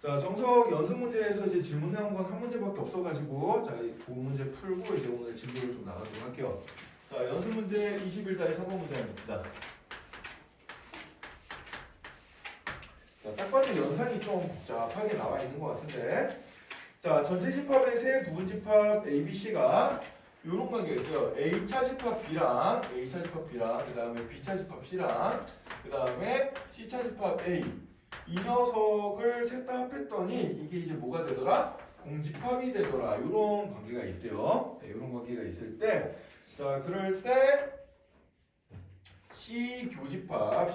자, 정석 연습 문제에서 이제 질문해온 건 한 문제밖에 없어가지고 자, 이 두 문제 풀고 이제 오늘 진도를 좀 나가도록 할게요. 자, 연습 문제 21달의 3번 문제 한번 봅시다. 자, 딱 봐도 연산이 좀 복잡하게 나와 있는 것 같은데, 자, 전체 집합의 세 부분 집합 A, B, C가 이런 관계가 있어요. A차 집합 B랑 A차 집합 B랑 그 다음에 B차 집합 C랑 그 다음에 C차 집합 A, 이 녀석을 셋 다 합했더니 이게 이제 뭐가 되더라? 공집합이 되더라. 이런 관계가 있대요. 네, 이런 관계가 있을 때, 자, 그럴 때 C 교집합,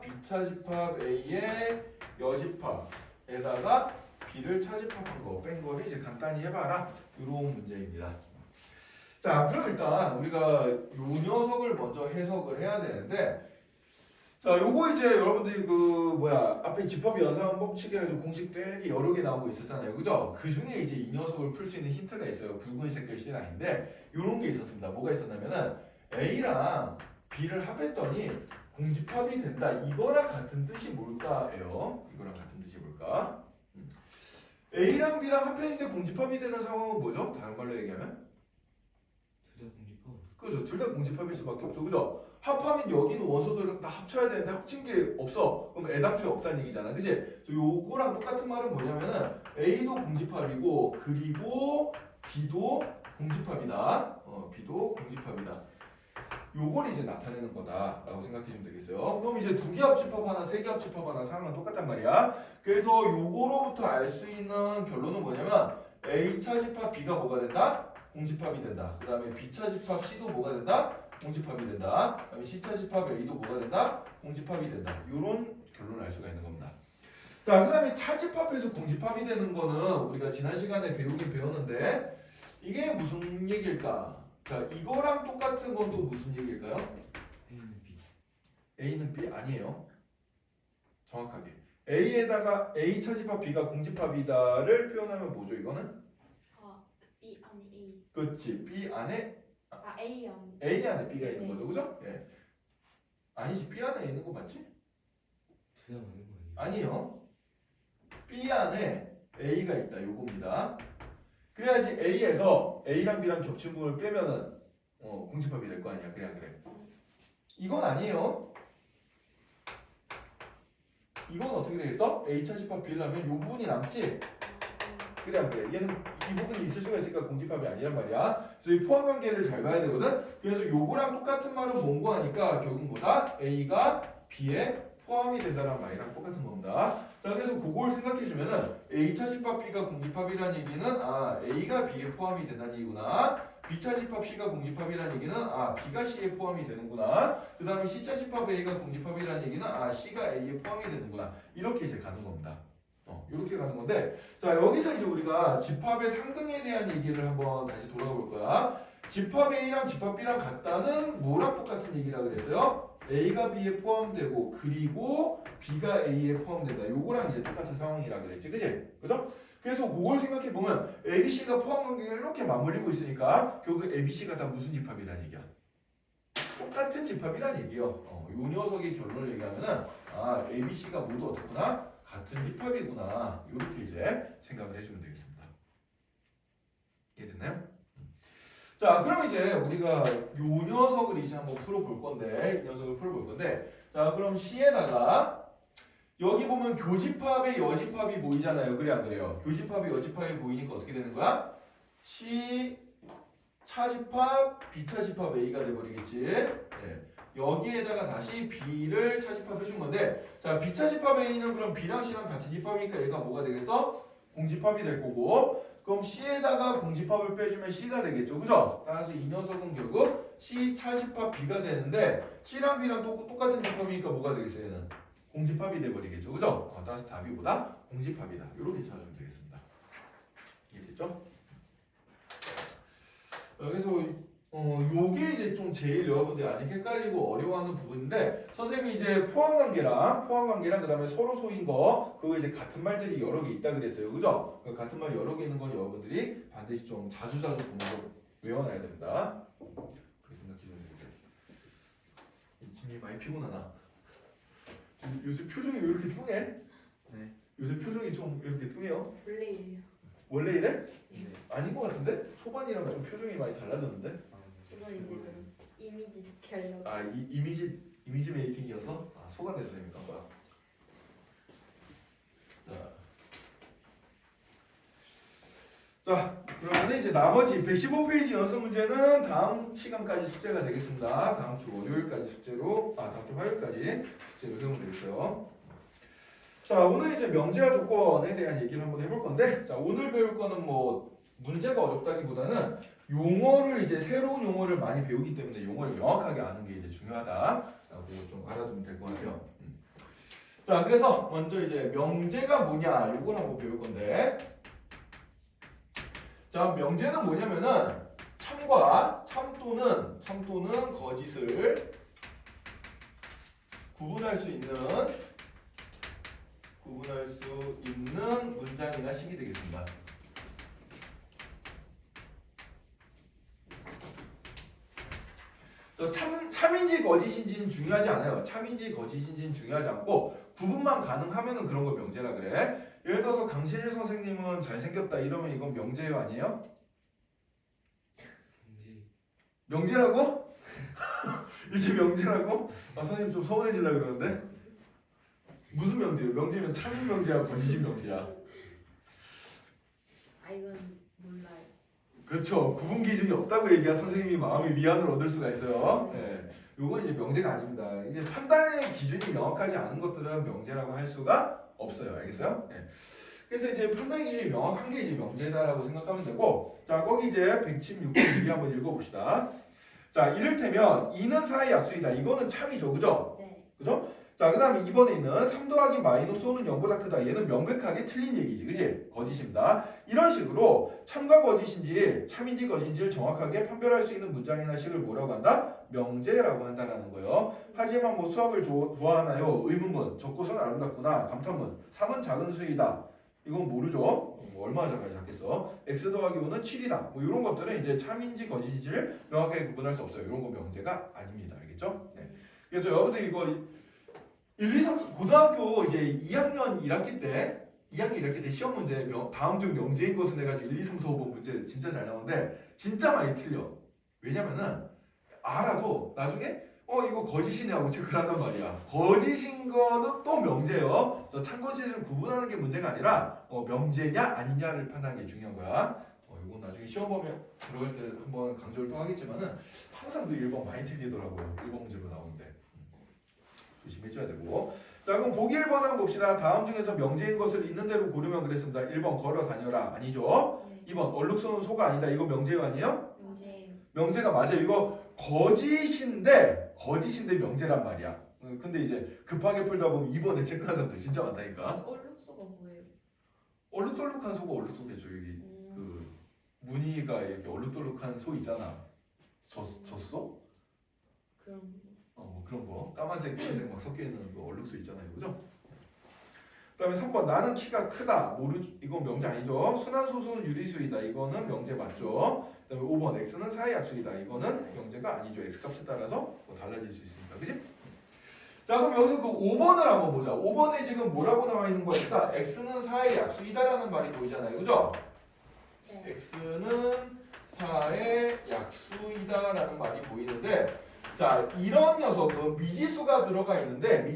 B차 집합 A의 여집합에다가 B를 차집합한 거 뺀 거를 이제 간단히 해봐라. 이런 문제입니다. 자, 그럼 일단 우리가 요 녀석을 먼저 해석을 해야 되는데, 자, 요거 이제 여러분들이 앞에 집합 연산 법칙 해가지고 공식 되게 여러 개 나오고 있었잖아요. 그죠? 그 중에 이제 이 녀석을 풀 수 있는 힌트가 있어요. 붉은 색깔 실라인데, 요런 게 있었습니다. 뭐가 있었냐면은, A랑 B를 합했더니 공집합이 된다. 이거랑 같은 뜻이 뭘까예요? 이거랑 같은 뜻이 뭘까? A랑 B랑 합했는데 공집합이 되는 상황은 뭐죠? 다른 말로 얘기하면? 둘 다 공집합. 그죠? 둘 다 공집합일 수밖에 없죠. 그죠? 합하면 여기는 원소들을 다 합쳐야 되는데 합친 게 없어. 그럼 애당초에 없다는 얘기잖아. 그치? 요거랑 똑같은 말은 뭐냐면은 A도 공집합이고 그리고 B도 공집합이다. B도 공집합이다. 요걸 이제 나타내는 거다라고 생각해주면 되겠어요. 그럼 이제 두 개 합집합 하나, 세 개 합집합 하나 상황은 똑같단 말이야. 그래서 요거로부터 알 수 있는 결론은 뭐냐면 A차 집합 B가 뭐가 된다? 공집합이 된다. 그 다음에 B차 집합 C도 뭐가 된다? 공집합이 된다. 그 다음에 C차 집합 A도 뭐가 된다? 공집합이 된다. 요런 결론을 알 수가 있는 겁니다. 자, 그 다음에 차집합에서 공집합이 되는 거는 우리가 지난 시간에 배웠는데 이게 무슨 얘기일까? 자, 이거랑 똑같은 건 또 무슨 얘기일까요? A는 B. A는 B 아니에요. 정확하게 A에다가 A 차집합 B가 공집합이다를 표현하면 뭐죠? 이거는? B 안에 A. 그렇지. B 안에 A 안에. A 안에 B가 있는 네. 거죠, 그죠? 예. 아니지, B 안에 있는 거 맞지? 두장 맞는 거 아니에요? 아니요. B 안에 A가 있다. 요겁니다. 그래야지 A에서 A랑 B랑 겹친 부분을 빼면은 공집합이 될 거 아니야. 그래 안 그래? 이건 아니에요. 이건 어떻게 되겠어? A차 집합 B라면 요 부분이 남지? 그래 안 그래? 얘는 이 부분이 있을 수가 있으니까 공집합이 아니란 말이야. 그래서 이 포함 관계를 잘 봐야 되거든. 그래서 요거랑 똑같은 말은 뭔고 하니까 결국 뭐다? A가 B에 포함이 된다는 말이랑 똑같은 겁니다. 자, 그래서 그걸 생각해주면은 A차 집합 B가 공집합이라는 얘기는 A가 B에 포함이 된다는 얘기구나. B차 집합 C가 공집합이라는 얘기는 B가 C에 포함이 되는구나. 그 다음에 C차 집합 A가 공집합이라는 얘기는 C가 A에 포함이 되는구나. 이렇게 이제 가는 겁니다. 이렇게 가는 건데, 자, 여기서 이제 우리가 집합의 상등에 대한 얘기를 한번 다시 돌아가 볼 거야. 집합 A랑 집합 B랑 같다는 뭐랑 똑같은 얘기라 그랬어요? A가 B에 포함되고 그리고 B가 A에 포함된다. 요거랑 이제 똑같은 상황이라 그랬지, 그지? 그죠? 그래서 그걸 생각해 보면 A, B, C가 포함 관계가 이렇게 맞물리고 있으니까 결국 A, B, C가 다 무슨 집합이란 얘기야? 똑같은 집합이란 얘기요. 요 녀석의 결론을 얘기하면은 A, B, C가 모두 어떻구나? 같은 집합이구나. 이렇게 이제 생각을 해주면 되겠습니다. 이해됐나요? 자, 그럼 이제 우리가 요 녀석을 이제 한번 풀어볼 건데, 이 녀석을 풀어볼 건데, 자, 그럼 C에다가 여기 보면 교집합에 여집합이 보이잖아요. 그래 안 그래요? 교집합에 여집합이 보이니까 어떻게 되는 거야? C 차집합, B 차집합 A가 돼버리겠지. 네. 여기에다가 다시 B를 차집합해 준 건데, 자, B 차집합 A는 그럼 B랑 C랑 같은 집합이니까 얘가 뭐가 되겠어? 공집합이 될 거고, 그럼 C에다가 공집합을 빼주면 C가 되겠죠, 그죠? 따라서 이 녀석은 결국 C 차집합 B가 되는데 C랑 B랑 똑같은 집합이니까 뭐가 되겠어요? 얘는 공집합이 돼버리겠죠, 그죠? 따라서 답이 뭐다? 공집합이다. 이렇게 찾아주면 되겠습니다. 이해됐죠? 그래서 요게 이제 좀 제일 여러분들이 아직 헷갈리고 어려워하는 부분인데, 선생님이 이제 포함관계랑 그다음에 서로 소인 거 그거 이제 같은 말들이 여러 개 있다 그랬어요, 그죠? 같은 말 여러 개 있는 건 여러분들이 반드시 좀 자주 보면서 외워놔야 됩니다. 그렇게 생각해주면 되겠어요. 지금 많이 피곤하나? 요새 표정이 왜 이렇게 뚱해? 네. 요새 표정이 좀 이렇게 뚱해요? 원래 이래요. 원래 이래? 네. 아닌 것 같은데? 초반이랑 좀 표정이 많이 달라졌는데? 아, 저번 이제 좀 이미지 좋게 하려고. 아, 이미지 메이킹이어서? 아, 소감내 선생님인가 봐. 자, 그러면 이제 나머지 115페이지 연습 문제는 다음 시간까지 숙제가 되겠습니다. 다음 주 월요일까지 숙제로, 다음 주 화요일까지 숙제로 세우면 되겠어요. 자, 오늘 이제 명제와 조건에 대한 얘기를 한번 해볼 건데, 자, 오늘 배울 거는 뭐 문제가 어렵다기보다는 용어를 이제 새로운 용어를 많이 배우기 때문에 용어를 명확하게 아는 게 이제 중요하다라고 좀 알아두면 될 것 같아요. 자, 그래서 먼저 이제 명제가 뭐냐, 이걸 한번 배울 건데. 자, 명제는 뭐냐면은 참과 참 또는 거짓을 구분할 수 있는 문장이나 식이 되겠습니다. 참인지 거짓인지는 중요하지 않아요. 참인지 거짓인지는 중요하지 않고 구분만 가능하면은 그런 거 명제라 그래. 예를 들어서 강신일 선생님은 잘생겼다 이러면 이건 명제예요, 아니에요? 경제. 명제라고? 이게 명제라고? 아, 선생님 좀 서운해지려고 그러는데? 무슨 명제예요? 명제면 참인 명제야, 거짓인 명제야? 아 이건 몰라요. 그렇죠. 구분 기준이 없다고 얘기해야 선생님이 마음의 위안을 얻을 수가 있어요. 네. 요건 이제 명제가 아닙니다. 이제 판단의 기준이 명확하지 않은 것들은 명제라고 할 수가 없어요. 알겠어요? 네. 그래서 이제 판단의 기준이 명확한 게 이제 명제다라고 생각하면 되고, 자, 거기 이제 116번 미리 한번 읽어봅시다. 자, 이를테면 이는 4의 약수이다. 이거는 참이죠. 그죠? 네. 그죠? 자, 그 다음에 2번에 있는 3 더하기 마이너스 5는 0보다 크다. 얘는 명백하게 틀린 얘기지. 그지? 거짓입니다. 이런 식으로 참과 거짓인지 참인지 거짓인지를 정확하게 판별할 수 있는 문장이나 식을 뭐라고 한다? 명제라고 한다는 거예요. 하지만 뭐 수학을 좋아하나요? 의문문. 적고선 아름답구나. 감탄문. 3은 작은 수이다. 이건 모르죠? 뭐 얼마나 작겠어? x 더하기 5는 7이다. 뭐 이런 것들은 이제 참인지 거짓인지를 명확하게 구분할 수 없어요. 이런 거 명제가 아닙니다. 알겠죠? 네. 그래서 여러분들 이거 1, 2, 3, 고등학교 이제 2학년 1학기 때 시험 문제 다음 중 명제인 것은 해가지고 1, 2, 3, 4, 5번 문제 진짜 잘 나오는데 진짜 많이 틀려. 왜냐면은 알아도 나중에 이거 거짓이네 하고 체크를 한단 말이야. 거짓인 거는 또 명제예요. 그래서 참거짓을 구분하는 게 문제가 아니라 명제냐 아니냐를 판단하는 게 중요한 거야. 이건 나중에 시험 보면 들어갈 때 한번 강조를 또 하겠지만은 항상 그 1번 많이 틀리더라고요. 1번 문제로 나오는데 조심해줘야 되고. 자, 그럼 보기 1번 한번 봅시다. 다음 중에서 명제인 것을 있는 대로 고르면 그랬습니다. 1번 걸어 다녀라. 아니죠. 네. 2번 얼룩소는 소가 아니다. 이거 명제가 아니에요? 문제예요. 명제가 맞아요. 이거 거짓인데 명제란 말이야. 근데 이제 급하게 풀다 보면 2번에 체크하는 사람들 진짜 많다니까. 얼룩소가 뭐예요? 얼룩덜룩한 소가 얼룩소겠죠. 여기 그 무늬가 이렇게 얼룩덜룩한 소 있잖아. 젖소? 그럼 뭐 그런 거. 까만색, 흰색 막 섞여 있는 그 얼룩소 있잖아요. 그죠? 그다음에 3번 나는 키가 크다. 이건 명제 아니죠. 순환 소수는 유리수이다. 이거는 명제 맞죠? 그다음에 5번 x는 4의 약수이다. 이거는 명제가 아니죠. x 값에 따라서 뭐 달라질 수 있으니까. 그지? 자, 그럼 여기서 그 5번을 한번 보자. 5번에 지금 뭐라고 나와 있는 거니까 x는 4의 약수이다라는 말이 보이잖아요. 그죠? 네. x는 4의 약수이다라는 말이 보이는데, 자, 이런 녀석은 미지수가 들어가 있는데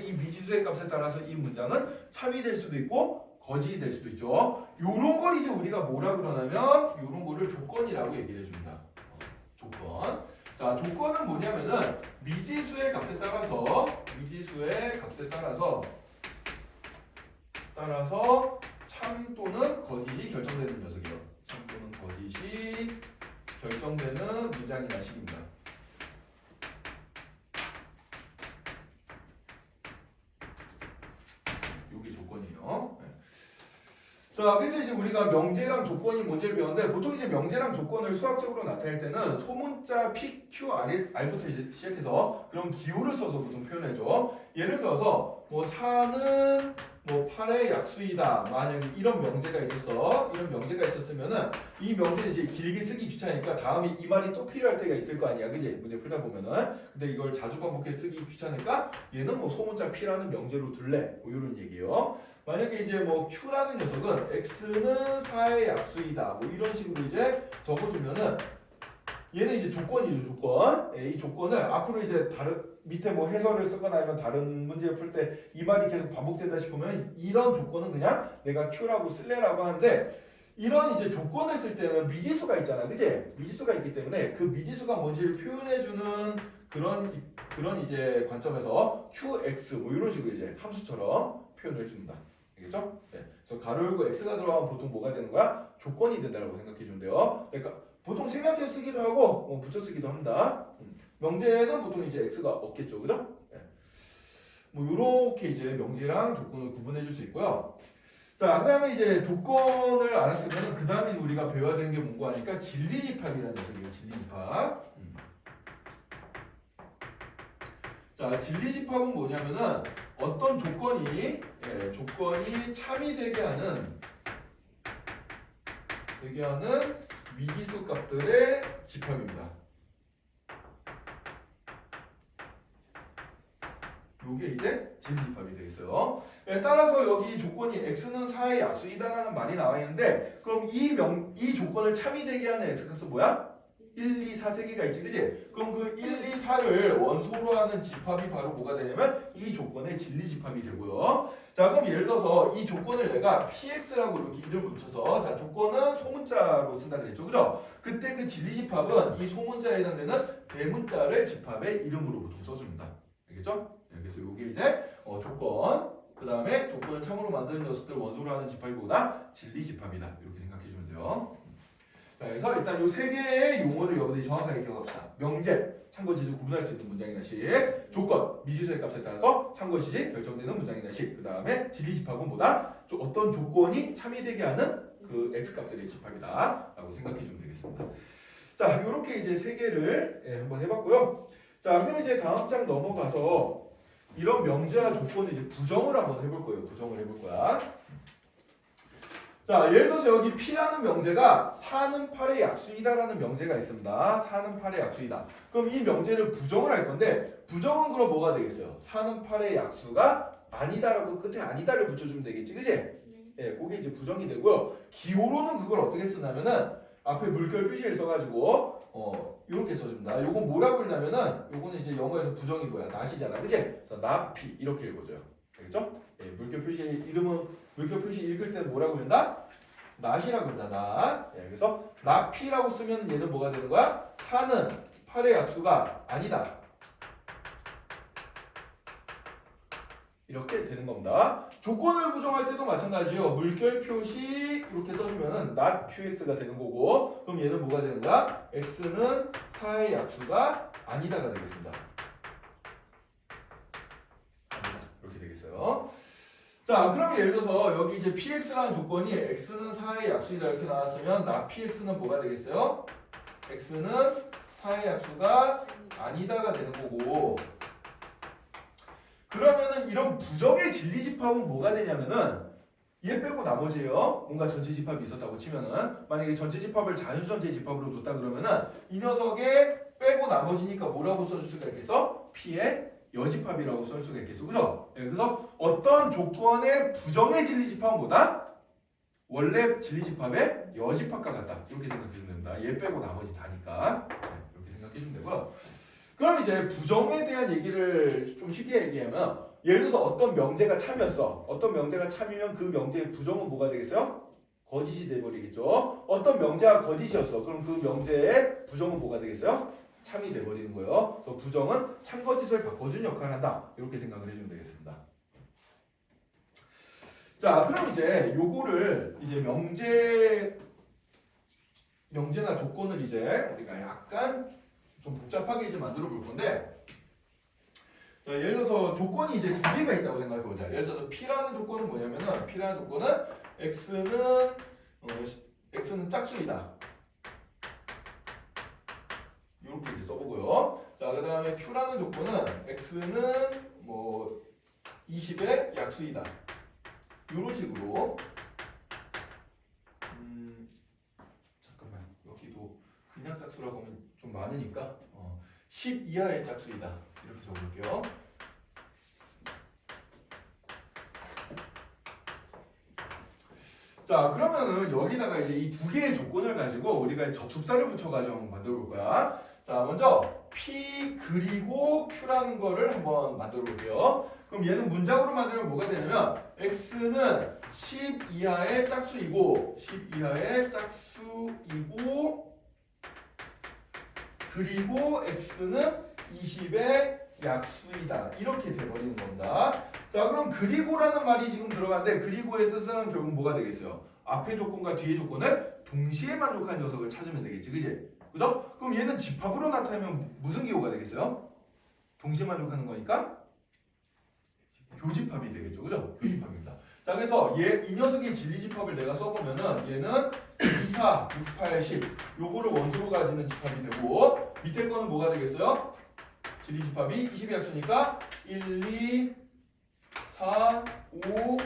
이 미지수의 값에 따라서 이 문장은 참이 될 수도 있고 거짓이 될 수도 있죠. 요런 걸 이제 우리가 뭐라 그러냐면 요런 거를 조건이라고 얘기를 해줍니다. 조건. 자, 조건은 뭐냐면은 미지수의 값에 따라서 참 또는 거짓이 결정되는 녀석이에요. 참 또는 거짓이 결정되는 문장이나 식입니다. 요게 조건이에요. 네. 자, 그래서 이제 우리가 명제랑 조건이 뭔지를 배웠는데 보통 이제 명제랑 조건을 수학적으로 나타낼 때는 소문자 P, Q, R부터 이제 시작해서 그런 기호를 써서 보통 표현해줘. 예를 들어서 뭐 4는 뭐 8의 약수이다. 만약에 이런 명제가 있었으면은 이 명제를 이제 길게 쓰기 귀찮으니까 다음에 이 말이 또 필요할 때가 있을 거 아니야. 그지? 문제 풀다 보면은. 근데 이걸 자주 반복해 쓰기 귀찮으니까 얘는 뭐 소문자 P라는 명제로 둘래. 뭐 이런 얘기예요. 만약에 만약에 이제 뭐 Q라는 녀석은 X는 4의 약수이다. 뭐 이런 식으로 이제 적어주면은 얘는 이제 조건이죠, 조건. 예, 이 조건을 앞으로 이제 다른 밑에 뭐 해설을 쓰거나 아니면 다른 문제 풀 때 이 말이 계속 반복된다 싶으면 이런 조건은 그냥 내가 Q라고 쓸래라고 하는데 이런 이제 조건을 쓸 때는 미지수가 있잖아, 그치? 미지수가 있기 때문에 그 미지수가 뭔지를 표현해주는 그런 이제 관점에서 QX 뭐 이런 식으로 이제 함수처럼 표현을 해줍니다. 알겠죠? 네. 그래서 가로 열고 X가 들어가면 보통 뭐가 되는 거야? 조건이 된다고 생각해 주면 돼요. 그러니까 보통 생략해서 쓰기도 하고 붙여 쓰기도 합니다. 명제는 보통 이제 X가 없겠죠, 그죠? 네. 뭐 이렇게 이제 명제랑 조건을 구분해 줄 수 있고요. 자, 그 다음에 이제 조건을 알았으면 그 다음에 우리가 배워야 되는 게 뭔가 하니까 진리집합이라는 녀석이에요. 진리집합. 자, 진리집합은 뭐냐면은 어떤 조건이 참이되게 하는 미지수 값들의 집합입니다. 요게 이제 진리집합이 되겠어요. 따라서 여기 조건이 x는 4의 약수이다라는 말이 나와 있는데 그럼 이 조건을 참이되게 하는 x값은 뭐야? 1, 2, 4 세 개가 있지, 그지? 그럼 그 1, 2, 4를 원소로 하는 집합이 바로 뭐가 되냐면 이 조건의 진리집합이 되고요. 자, 그럼 예를 들어서 이 조건을 내가 px라고 이렇게 이름을 붙여서 자, 조건은 소문자로 쓴다 그랬죠, 그죠? 그때 그 진리집합은 이 소문자에 해당되는 대문자를 집합의 이름으로 보통 써줍니다. 알겠죠? 그래서 이게 이제 조건, 그 다음에 조건을 참으로 만드는 녀석들 원소로 하는 집합이 뭐다? 진리집합이다. 이렇게 생각해 주면 돼요. 자, 그래서 일단 이 세 개의 용어를 여러분들이 정확하게 기억합시다. 명제, 참고지수 구분할 수 있는 문장이나 식, 조건, 미지수의 값에 따라서 참고지시 결정되는 문장이나 식, 그 다음에 진리집합은 뭐다? 어떤 조건이 참이되게 하는 그 x값들의 집합이다 라고 생각해 주면 되겠습니다. 자, 이렇게 이제 세 개를 한번 해봤고요. 자, 그럼 이제 다음 장 넘어가서 이런 명제와 조건을 이제 부정을 한번 해볼 거예요. 부정을 해볼 거야. 자, 예를 들어서 여기 P라는 명제가 4는 8의 약수이다라는 명제가 있습니다. 4는 8의 약수이다. 그럼 이 명제를 부정을 할 건데 부정은 그럼 뭐가 되겠어요? 4는 8의 약수가 아니다라고 끝에 아니다를 붙여주면 되겠지, 그치? 예, 그게 이제 부정이 되고요. 기호로는 그걸 어떻게 쓰냐면은 앞에 물결 표시를 써가지고 이렇게 써줍니다. 요건 뭐라고 읽냐면은 요거는 이제 영어에서 부정이 뭐야? not이잖아, 그치? 그래서 not P 이렇게 읽어줘요. 알겠죠? 예, 물결 표시 이름은 물결 표시 읽을 때는 뭐라고 읽는다? not이라고 읽는다. not. 예, 그래서 not P라고 쓰면 얘는 뭐가 되는 거야? 4는 8의 약수가 아니다. 이렇게 되는 겁니다. 조건을 부정할 때도 마찬가지예요. 물결 표시 이렇게 써주면은 not qx가 되는 거고 그럼 얘는 뭐가 되는 거야? x는 4의 약수가 아니다가 되겠습니다. 아니다. 이렇게 되겠어요. 자, 그럼 예를 들어서 여기 이제 px라는 조건이 x는 4의 약수이다 이렇게 나왔으면 not px는 뭐가 되겠어요? x는 4의 약수가 아니다가 되는 거고 그러면은 이런 부정의 진리집합은 뭐가 되냐면은 얘 빼고 나머지예요. 뭔가 전체 집합이 있었다고 치면은 만약에 전체 집합을 자연수전체 집합으로 뒀다 그러면은 이 녀석에 빼고 나머지니까 뭐라고 써줄 수가 있겠어? P의 여집합이라고 쓸 수가 있겠죠, 그죠? 네, 그래서 어떤 조건의 부정의 진리집합은 뭐다? 원래 진리집합의 여집합과 같다. 이렇게 생각해주면 됩니다. 얘 빼고 나머지 다니까 네, 이렇게 생각해주면 되고요. 그럼 이제 부정에 대한 얘기를 좀 쉽게 얘기하면 예를 들어서 어떤 명제가 참이었어. 어떤 명제가 참이면 그 명제의 부정은 뭐가 되겠어요? 거짓이 돼버리겠죠. 어떤 명제가 거짓이었어. 그럼 그 명제의 부정은 뭐가 되겠어요? 참이 돼버리는 거예요. 그래서 부정은 참거짓을 바꿔주는 역할을 한다. 이렇게 생각을 해주면 되겠습니다. 자, 그럼 이제 요거를 이제 명제나 조건을 이제 우리가 약간 좀 복잡하게 이제 만들어 볼 건데 자, 예를 들어서 조건이 이제 두 개가 있다고 생각해 보자. 예를 들어서 P라는 조건은 뭐냐면은 P라는 조건은 X는 짝수이다. 이렇게 이제 써보고요. 자, 그 다음에 Q라는 조건은 X는 뭐 20의 약수이다. 이런 식으로 잠깐만 여기도 그냥 짝수라고 하면 좀 많으니까 10 이하의 짝수이다. 이렇게 적어볼게요. 자, 그러면은 여기다가 이제 이 두 개의 조건을 가지고 우리가 접속사를 붙여가지고 한번 만들어 볼 거야. 자, 먼저 P 그리고 Q라는 거를 한번 만들어 볼게요. 그럼 얘는 문장으로 만들면 뭐가 되냐면 X는 10 이하의 짝수이고 10 이하의 짝수이고 그리고 X는 20의 약수이다. 이렇게 돼버리는 겁니다. 자, 그럼 그리고라는 말이 지금 들어갔는데 그리고의 뜻은 결국 뭐가 되겠어요? 앞의 조건과 뒤의 조건을 동시에 만족한 녀석을 찾으면 되겠지, 그지? 그죠? 그럼 얘는 집합으로 나타나면 무슨 기호가 되겠어요? 동시에 만족하는 거니까 교집합이 되겠죠, 그죠? 교집합입니다. 자, 그래서 이 녀석의 진리집합을 내가 써보면은 얘는 2, 4, 6, 8, 10 요거를 원소로 가지는 집합이 되고 밑에 거는 뭐가 되겠어요? 진리집합이 20의 약수니까 1, 2, 4, 5,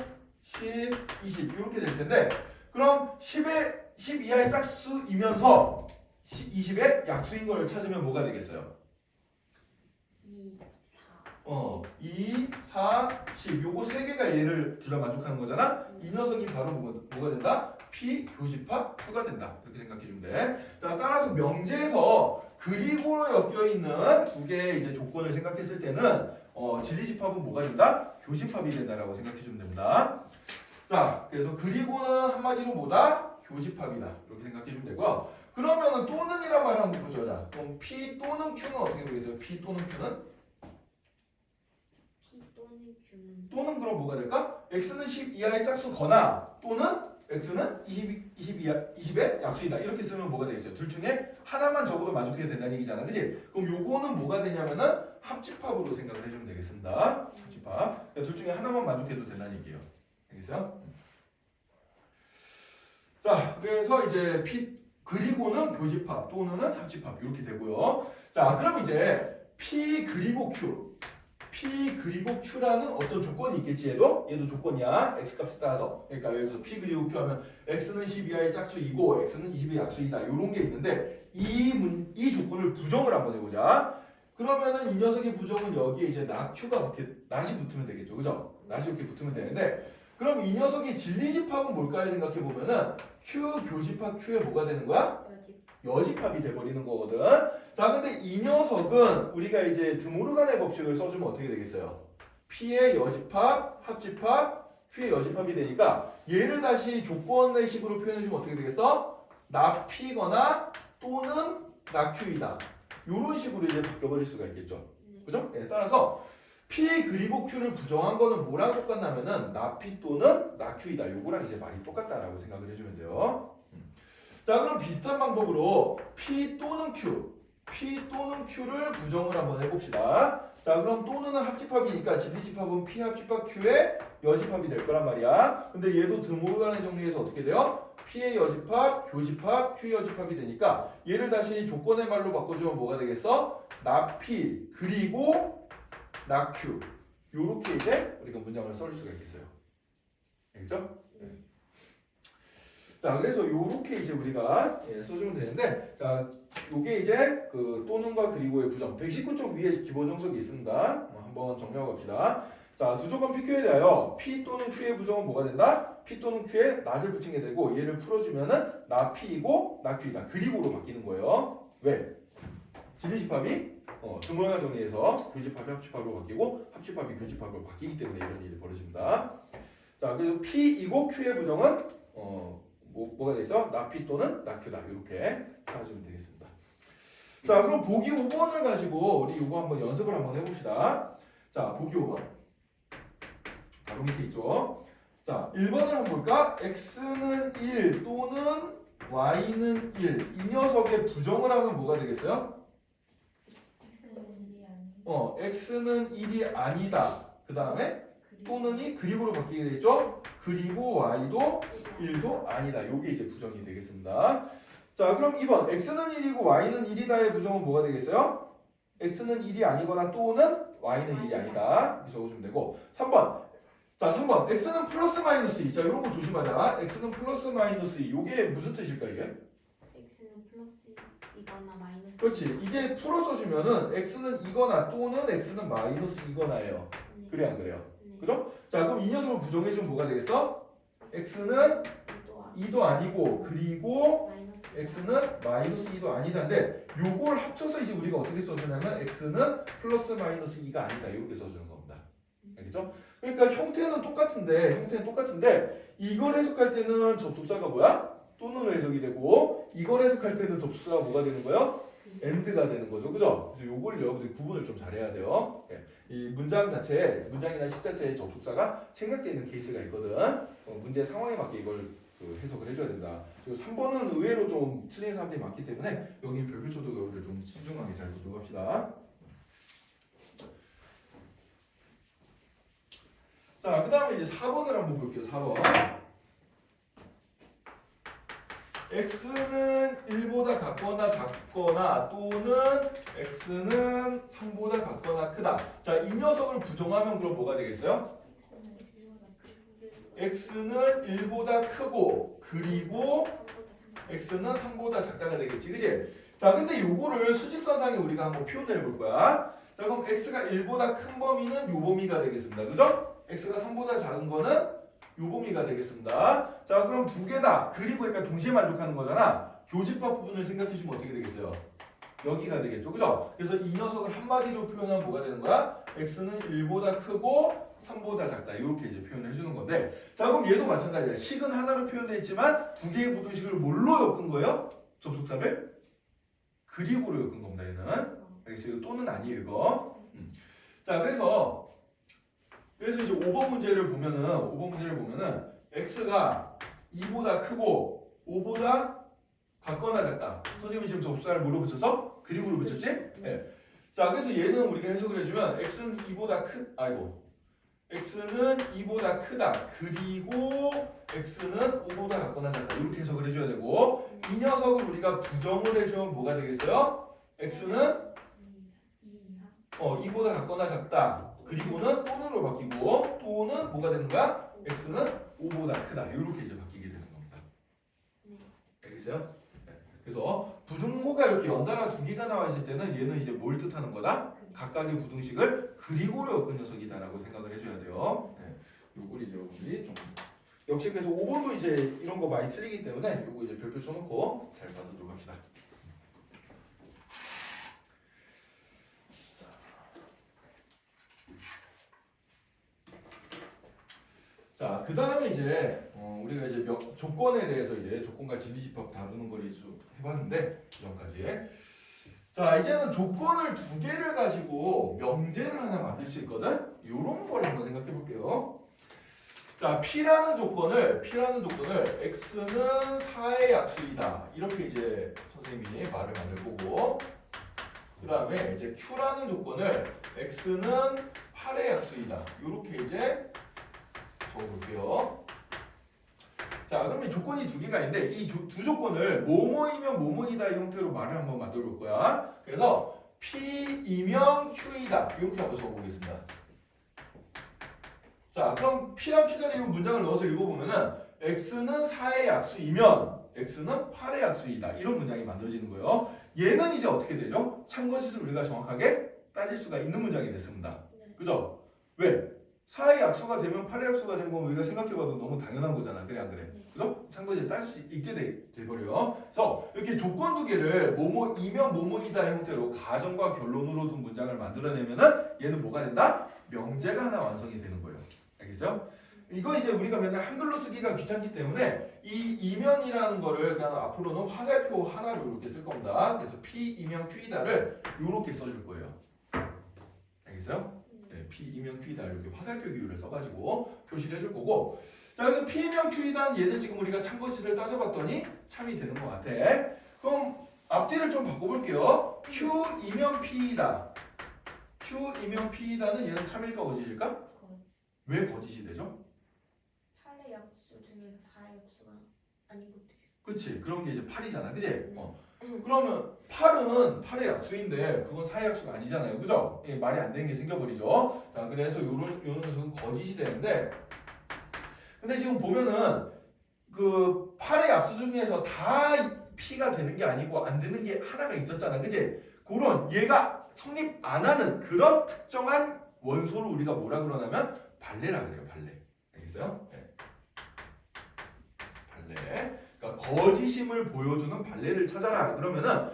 10, 20 이렇게 될 텐데 그럼 10 이하의 짝수이면서 20의 약수인 걸 찾으면 뭐가 되겠어요? 2, 4. 2, 4, 10 요거 세 개가 얘를 둘 다 만족하는 거잖아. 이 녀석이 바로 뭐가 된다? P교집합 Q가 된다. 이렇게 생각해 주면 돼. 자, 따라서 명제에서 그리고로 엮여 있는 두 개의 이제 조건을 생각했을 때는 진리집합은 뭐가 된다? 교집합이 된다라고 생각해 주면 됩니다. 자, 그래서 그리고는 한마디로 뭐다? 교집합이다. 이렇게 생각해 주면 되고 그러면은 또는이란 말을 한번 보자. 그럼 P 또는 Q는 어떻게 되겠어요? P 또는 Q는? P 또는 Q는 또는 그럼 뭐가 될까? X는 10 이하의 짝수거나 또는 X는 20의 약수이다. 이렇게 쓰면 뭐가 되겠어요? 둘 중에 하나만 적어도 만족해야 된다는 얘기잖아. 그치? 그럼 요거는 뭐가 되냐면은 합집합으로 생각을 해주면 되겠습니다. 합집합. 그러니까 둘 중에 하나만 만족해도 된다는 얘기예요. 알겠어요? 자, 그래서 이제 P 그리고는 교집합 또는 합집합 이렇게 되고요. 자, 그럼 이제 P 그리고 Q P 그리고 Q라는 어떤 조건이 있겠지 얘도 조건이야. X값에 따라서. 그러니까 예를 들어서 P 그리고 Q 하면 X는 10 이하의 짝수이고 X는 20의 약수이다. 이런 게 있는데 이 조건을 부정을 한번 해보자. 그러면은 이 녀석의 부정은 여기에 이제 낫이 붙으면 되겠죠. 그죠? 낫이 이렇게 붙으면 되는데 그럼 이 녀석의 진리집합은 뭘까요? 생각해보면은 Q 교집합 Q에 뭐가 되는 거야? 여집합이 돼버리는 거거든. 자, 근데 이 녀석은 우리가 이제 드모르간의 법칙을 써주면 어떻게 되겠어요? P의 여집합, 합집합, Q의 여집합이 되니까 얘를 다시 조건의 식으로 표현해주면 어떻게 되겠어? 나 P거나 또는 나 Q이다. 이런 식으로 이제 바뀌어버릴 수가 있겠죠. 그죠? 네, 따라서 P 그리고 Q를 부정한 거는 뭐랑 똑같냐면은 나 P 또는 나 Q이다. 요거랑 이제 말이 똑같다라고 생각을 해주면 돼요. 자, 그럼 비슷한 방법으로 P 또는 Q를 부정을 한번 해봅시다. 자, 그럼 또는은 합집합이니까 진리집합은 P 합집합 Q의 여집합이 될 거란 말이야. 근데 얘도 드모르간의 정리에서 어떻게 돼요? P의 여집합, 교집합, Q의 여집합이 되니까 얘를 다시 조건의 말로 바꿔주면 뭐가 되겠어? 나 P 그리고 나 Q 요렇게 이제 우리가 문장을 써줄 수가 있겠어요. 알겠죠? 자, 그래서 요렇게 이제 우리가 써주면 되는데, 자, 요게 이제 그 또는과 그리고의 부정 119쪽 위에 기본 정석이 있습니다. 한번 정리하고 갑시다. 자, 두 조건 PQ에 대하여 P 또는 Q의 부정은 뭐가 된다? P 또는 Q에 낫을 붙인 게 되고 얘를 풀어주면은 나 P이고 나 Q이다. 그리고로 바뀌는 거예요. 왜? 진리집합이 드모르간 정리에서 교집합이 합집합으로 바뀌고 합집합이 교집합으로 바뀌기 때문에 이런 일이 벌어집니다. 자, 그래서 P이고 Q의 부정은 뭐가 되겠어? 나 P 또는 나 Q다. 이렇게 찾아주면 되겠습니다. 자, 그럼 보기 5번을 가지고 우리 이거 한번 연습을 한번 해봅시다. 자, 보기 5번. 바로 밑에 있죠. 자, 1번을 한번 볼까? X는 1 또는 Y는 1. 이 녀석의 부정을 하면 뭐가 되겠어요? X는 1이 아니다. 그 다음에 또는이 그리고로 바뀌게 되겠죠? 그리고 Y도 1도 아니다. 요게 이제 부정이 되겠습니다. 자, 그럼 2번 X는 1이고 Y는 1이다의 부정은 뭐가 되겠어요? X는 1이 아니거나 또는 Y는 1이 아니다. 이렇게 적어주면 되고 3번 자, 3번 X는 플러스 마이너스 2. 자, 이런 거 조심하자. X는 플러스 마이너스 2. 요게 무슨 뜻일까 이게? X는 플러스이거나 마이너스. 그렇지. 이게 풀어 써주면은 X는 이거나 또는 X는 마이너스 이거나예요. 그래 안 그래요? 그죠? 자, 그럼 이 녀석을 부정해주면 뭐가 되겠어? X는 2도 아니고 그리고 마이너스 x는 마이너스 2도 아니다인데 요걸 합쳐서 이제 우리가 어떻게 써주냐면 x는 플러스 마이너스 2가 아니다 이렇게 써주는 겁니다. 알겠죠? 그러니까 형태는 똑같은데 이걸 해석할 때는 접속사가 뭐야? 또는으로 해석이 되고 이걸 해석할 때는 접속사가 뭐가 되는 거예요? and가 되는 거죠. 그죠? 그래서 요걸 여러분들 구분을 좀 잘해야 돼요. 예. 이 문장 자체에 문장이나 식 자체에 접속사가 생략되어 있는 케이스가 있거든. 문제 상황에 맞게 이걸 해석을 해줘야 된다. 그리고 3번은 의외로 좀 틀린 사람들이 많기 때문에 여기 별표쳐도 여러분들 좀 신중하게 잘 보도록 합시다. 자, 그 다음에 이제 4번을 한번 볼게요. 4번. x는 1보다 같거나 작거나 또는 x는 3보다 같거나 크다. 자, 이 녀석을 부정하면 그럼 뭐가 되겠어요? x는 1보다 크고 그리고 x는 3보다 작다가 되겠지. 그치? 자, 근데 요거를 수직선상에 우리가 한번 표현을 해볼 거야. 자, 그럼 x가 1보다 큰 범위는 요 범위가 되겠습니다. 그죠? x가 3보다 작은 거는 요 범위가 되겠습니다. 자, 그럼 두 개다. 그리고 그러니까 동시에 만족하는 거잖아. 교집합 부분을 생각해 주면 어떻게 되겠어요? 여기가 되겠죠. 그죠? 그래서 이 녀석을 한마디로 표현하면 뭐가 되는 거야? x는 1보다 크고 3보다 작다. 이렇게 이제 표현을 해주는 건데, 자, 그럼 얘도 마찬가지야. 식은 하나로 표현되어 있지만 두 개의 부등식을 뭘로 엮은 거예요? 접속사를? 그리고로 엮은 겁니다. 얘는. 알겠어요? 이거 또는 아니에요. 이거. 자, 그래서 이제 5번 문제를 보면은 x가 2보다 크고 5보다 같거나 작다. 선생님이 지금 접속사를 뭐로 붙여서? 그리고로 붙였지? 네. 자, 그래서 얘는 우리가 해석을 해주면 x는 2보다 x는 2보다 크다. 그리고 x는 5보다 같거나 작다. 이렇게 해석을 해줘야 되고 이 녀석을 우리가 부정을 해주면 뭐가 되겠어요? x는 2보다 같거나 작다. 그리고는 또는으로 바뀌고 또는 뭐가 되는 거야? x는 5보다 크다. 이렇게 이제 바뀌게 되는 겁니다. 알겠어요? 네. 그래서 부등호가 이렇게 연달아 두 개가 나와 있을 때는 얘는 이제 뭘 뜻하는 거다? 각각의 부등식을 그리고로 엮은 녀석이다라고 생각을 해줘야 돼요. 네. 요걸 이제 우리 좀 역시 그래서 5번도 이제 이런 거 많이 틀리기 때문에 요거 이제 별표 쳐놓고 잘 봐두도록 합시다. 자, 그 다음에 이제 우리가 이제 조건에 대해서 이제 조건과 진리집합 다루는 걸 좀 해봤는데 그 전까지. 자, 이제는 조건을 두 개를 가지고 명제를 하나 만들 수 있거든. 요런 걸 한번 생각해 볼게요. 자, P라는 조건을 x는 4의 약수이다. 이렇게 이제 선생님이 말을 만들 거고, 그 다음에 이제 Q라는 조건을 x는 8의 약수이다. 이렇게 이제 적어볼게요. 자, 그럼 이 조건이 두 개가 있는데 이 두 조건을 뭐뭐이면 뭐뭐이다 형태로 말을 한번 만들어 볼 거야. 그래서 P이면 Q이다. 이렇게 한번 적어보겠습니다. 자, 그럼 P랑 Q 자리에 이 문장을 넣어서 읽어보면은 x는 4의 약수이면 x는 8의 약수이다. 이런 문장이 만들어지는 거예요. 얘는 이제 어떻게 되죠? 참고짓을 우리가 정확하게 따질 수가 있는 문장이 됐습니다. 그죠? 왜? 4의 약수가 되면 8의 약수가 된 건 우리가 생각해봐도 너무 당연한 거잖아. 그래 안 그래? 그죠? 참고짓을 따질 수 있게 돼버려요. 그래서 이렇게 조건 두 개를 뭐뭐이면 뭐뭐이다 형태로 가정과 결론으로 둔 문장을 만들어내면은 얘는 뭐가 된다? 명제가 하나 완성이 되는 거예요. 알겠어요? 이거 이제 우리가 맨날 한글로 쓰기가 귀찮기 때문에 이 이면이라는 거를 그냥 앞으로는 화살표 하나로 이렇게 쓸 겁니다. 그래서 P 이면 Q이다를 이렇게 써줄 거예요. 알겠어요? 네, P 이면 Q이다 이렇게 화살표 기호를 써가지고 표시를 해줄 거고, 자, 그래서 P 이면 Q이다 얘는 지금 우리가 참고짓을 따져봤더니 참이 되는 것 같아. 그럼 앞뒤를 좀 바꿔볼게요. Q 이면 P이다. Q 이면 P이다는 얘는 참일까 거짓일까? 왜 거짓이 되죠? 8의 약수 중에서 4의 약수가 아닌 것도 있어. 그치, 그런 게 이제 8이잖아. 그치? 그러면 8은 8의 약수인데 그건 4의 약수가 아니잖아요. 그죠? 예, 말이 안 되는 게 생겨버리죠. 자, 그래서 요런 녀석은 거짓이 되는데, 근데 지금 보면은 그 8의 약수 중에서 다 P가 되는 게 아니고 안 되는 게 하나가 있었잖아. 그치? 그런 얘가 성립 안 하는 그런 특정한 원소를 우리가 뭐라 그러냐면 발레라 그래요. 발레. 알겠어요? 네. 발레. 발레. 그러니까 거짓임을 보여주는 발레를 찾아라. 그러면은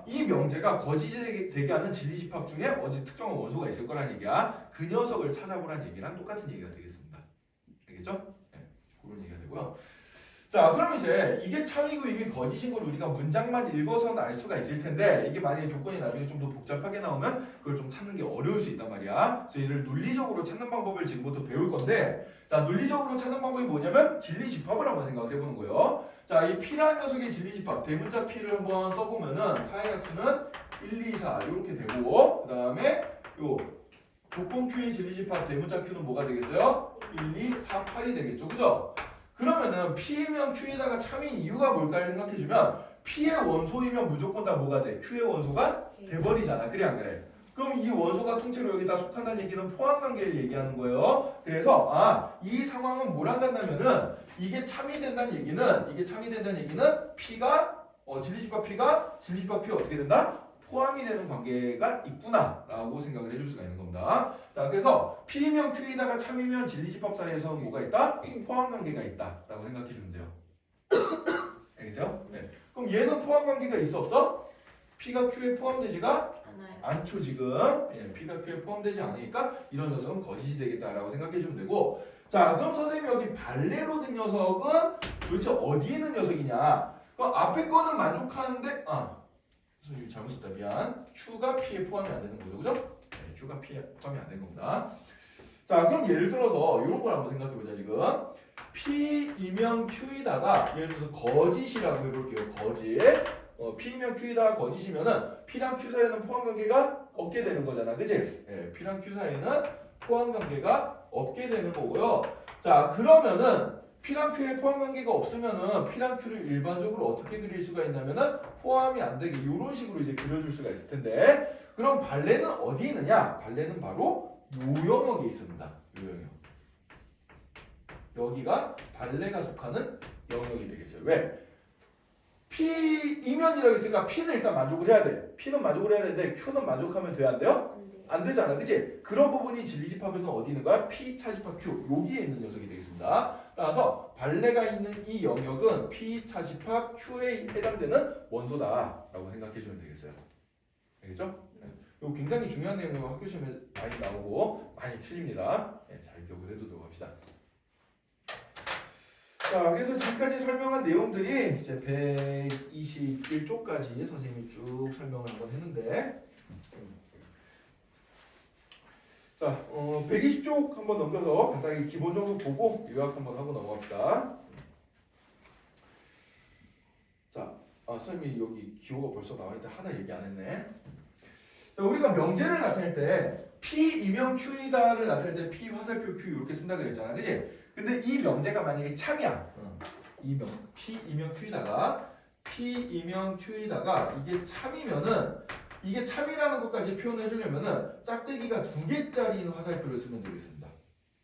이 명제가 거짓이 되게 하는 진리집합 중에 어디 특정한 원소가 있을 거란 얘기야. 그 녀석을 찾아보란 얘기랑 똑같은 얘기가 되겠습니다. 알겠죠? 네, 그런 얘기가 되고요. 자, 그럼 이제 이게 참이고 이게 거짓인 걸 우리가 문장만 읽어서는 알 수가 있을 텐데 이게 만약에 조건이 나중에 좀 더 복잡하게 나오면 그걸 좀 찾는 게 어려울 수 있단 말이야. 그래서 얘를 논리적으로 찾는 방법을 지금부터 배울 건데, 자, 논리적으로 찾는 방법이 뭐냐면 진리집합을 한번 생각을 해보는 거예요. 자, 이 P라는 녀석의 진리집합, 대문자 P를 한번 써보면은 4의 약수는 1, 2, 4 이렇게 되고, 그 다음에 요 조건 Q의 진리집합 대문자 Q는 뭐가 되겠어요? 1, 2, 4, 8이 되겠죠, 그죠? 그러면은 P이면 Q에다가 참인 이유가 뭘까 생각해주면 P의 원소이면 무조건 다 뭐가 돼? Q의 원소가 돼버리잖아. 그래 안 그래? 그럼 이 원소가 통째로 여기다 속한다는 얘기는 포함관계를 얘기하는 거예요. 그래서 이 상황은 뭐랑 같냐면은 이게 참이 된다는 얘기는 P가 진리집합 P가 진리집합 Q 어떻게 된다? 포함이 되는 관계가 있구나라고 생각을 해줄 수가 있는 겁니다. 자, 그래서 P이면 Q이다가 참이면 진리집합 사이에서는 뭐가 있다? 포함 관계가 있다라고 생각해 주면 돼요. 알겠어요? 네. 그럼 얘는 포함 관계가 있어 없어? P가 Q에 포함되지가 않죠 지금. 예, P가 Q에 포함되지 않으니까 이런 녀석은 거짓이 되겠다라고 생각해 주면 되고. 자, 그럼 선생님이 여기 발레로 든 녀석은 도대체 어디에 있는 녀석이냐? 그 앞에 거는 만족하는데 선생님 잘못 썼다 미안. Q가 P에 포함이 안 되는 거죠, 그죠? 네, Q가 P에 포함이 안 되는 겁니다. 자, 그럼 예를 들어서 이런 걸 한번 생각해 보자 지금. P이면 Q이다가 예를 들어서 거짓이라고 해볼게요. 거짓. P이면 Q이다가 거짓이면은 P랑 Q 사이에는 포함 관계가 없게 되는 거잖아, 그치? 예, P랑 Q 사이에는 포함 관계가 없게 되는 거고요. 자, 그러면은 P랑 Q에 포함 관계가 없으면은 P랑 Q를 일반적으로 어떻게 그릴 수가 있냐면은 포함이 안 되게 이런 식으로 이제 그려줄 수가 있을 텐데, 그럼 발레는 어디 있느냐? 발레는 바로 요 영역에 있습니다. 요 영역. 여기가 발레가 속하는 영역이 되겠어요. 왜? P이면이라고 했으니까 P는 일단 만족을 해야 돼. P는 만족을 해야 되는데 Q는 만족하면 돼야 안 돼요? 안 되잖아, 그치? 그런 부분이 진리집합에서는 어디 있는 거야? P 차집합 Q 여기에 있는 녀석이 되겠습니다. 따라서 발레가 있는 이 영역은 P 차집합 Q에 해당되는 원소다라고 생각해 주면 되겠어요. 알겠죠? 이거 굉장히 중요한 내용이고 학교 시험에 많이 나오고 많이 틀립니다. 네, 잘 기억을 해두도록 합시다. 자, 그래서 지금까지 설명한 내용들이 이제 121쪽까지 선생님이 쭉 설명을 한번 했는데, 자, 120쪽 한번 넘겨서 간단하게 기본적으로 보고 요약 한번 하고 넘어갑시다. 자, 선생님이 여기 기호가 벌써 나와있는데 하나 얘기 안 했네. 자, 우리가 명제를 나타낼 때 P이면 Q이다를 나타낼 때 P 화살표 Q 이렇게 쓴다 그랬잖아, 그치? 근데 이 명제가 만약에 참이야. P이면 Q이다가 이게 참이면은 이게 참이라는 것까지 표현해 주려면은 짝대기가 2개짜리인 화살표를 쓰면 되겠습니다.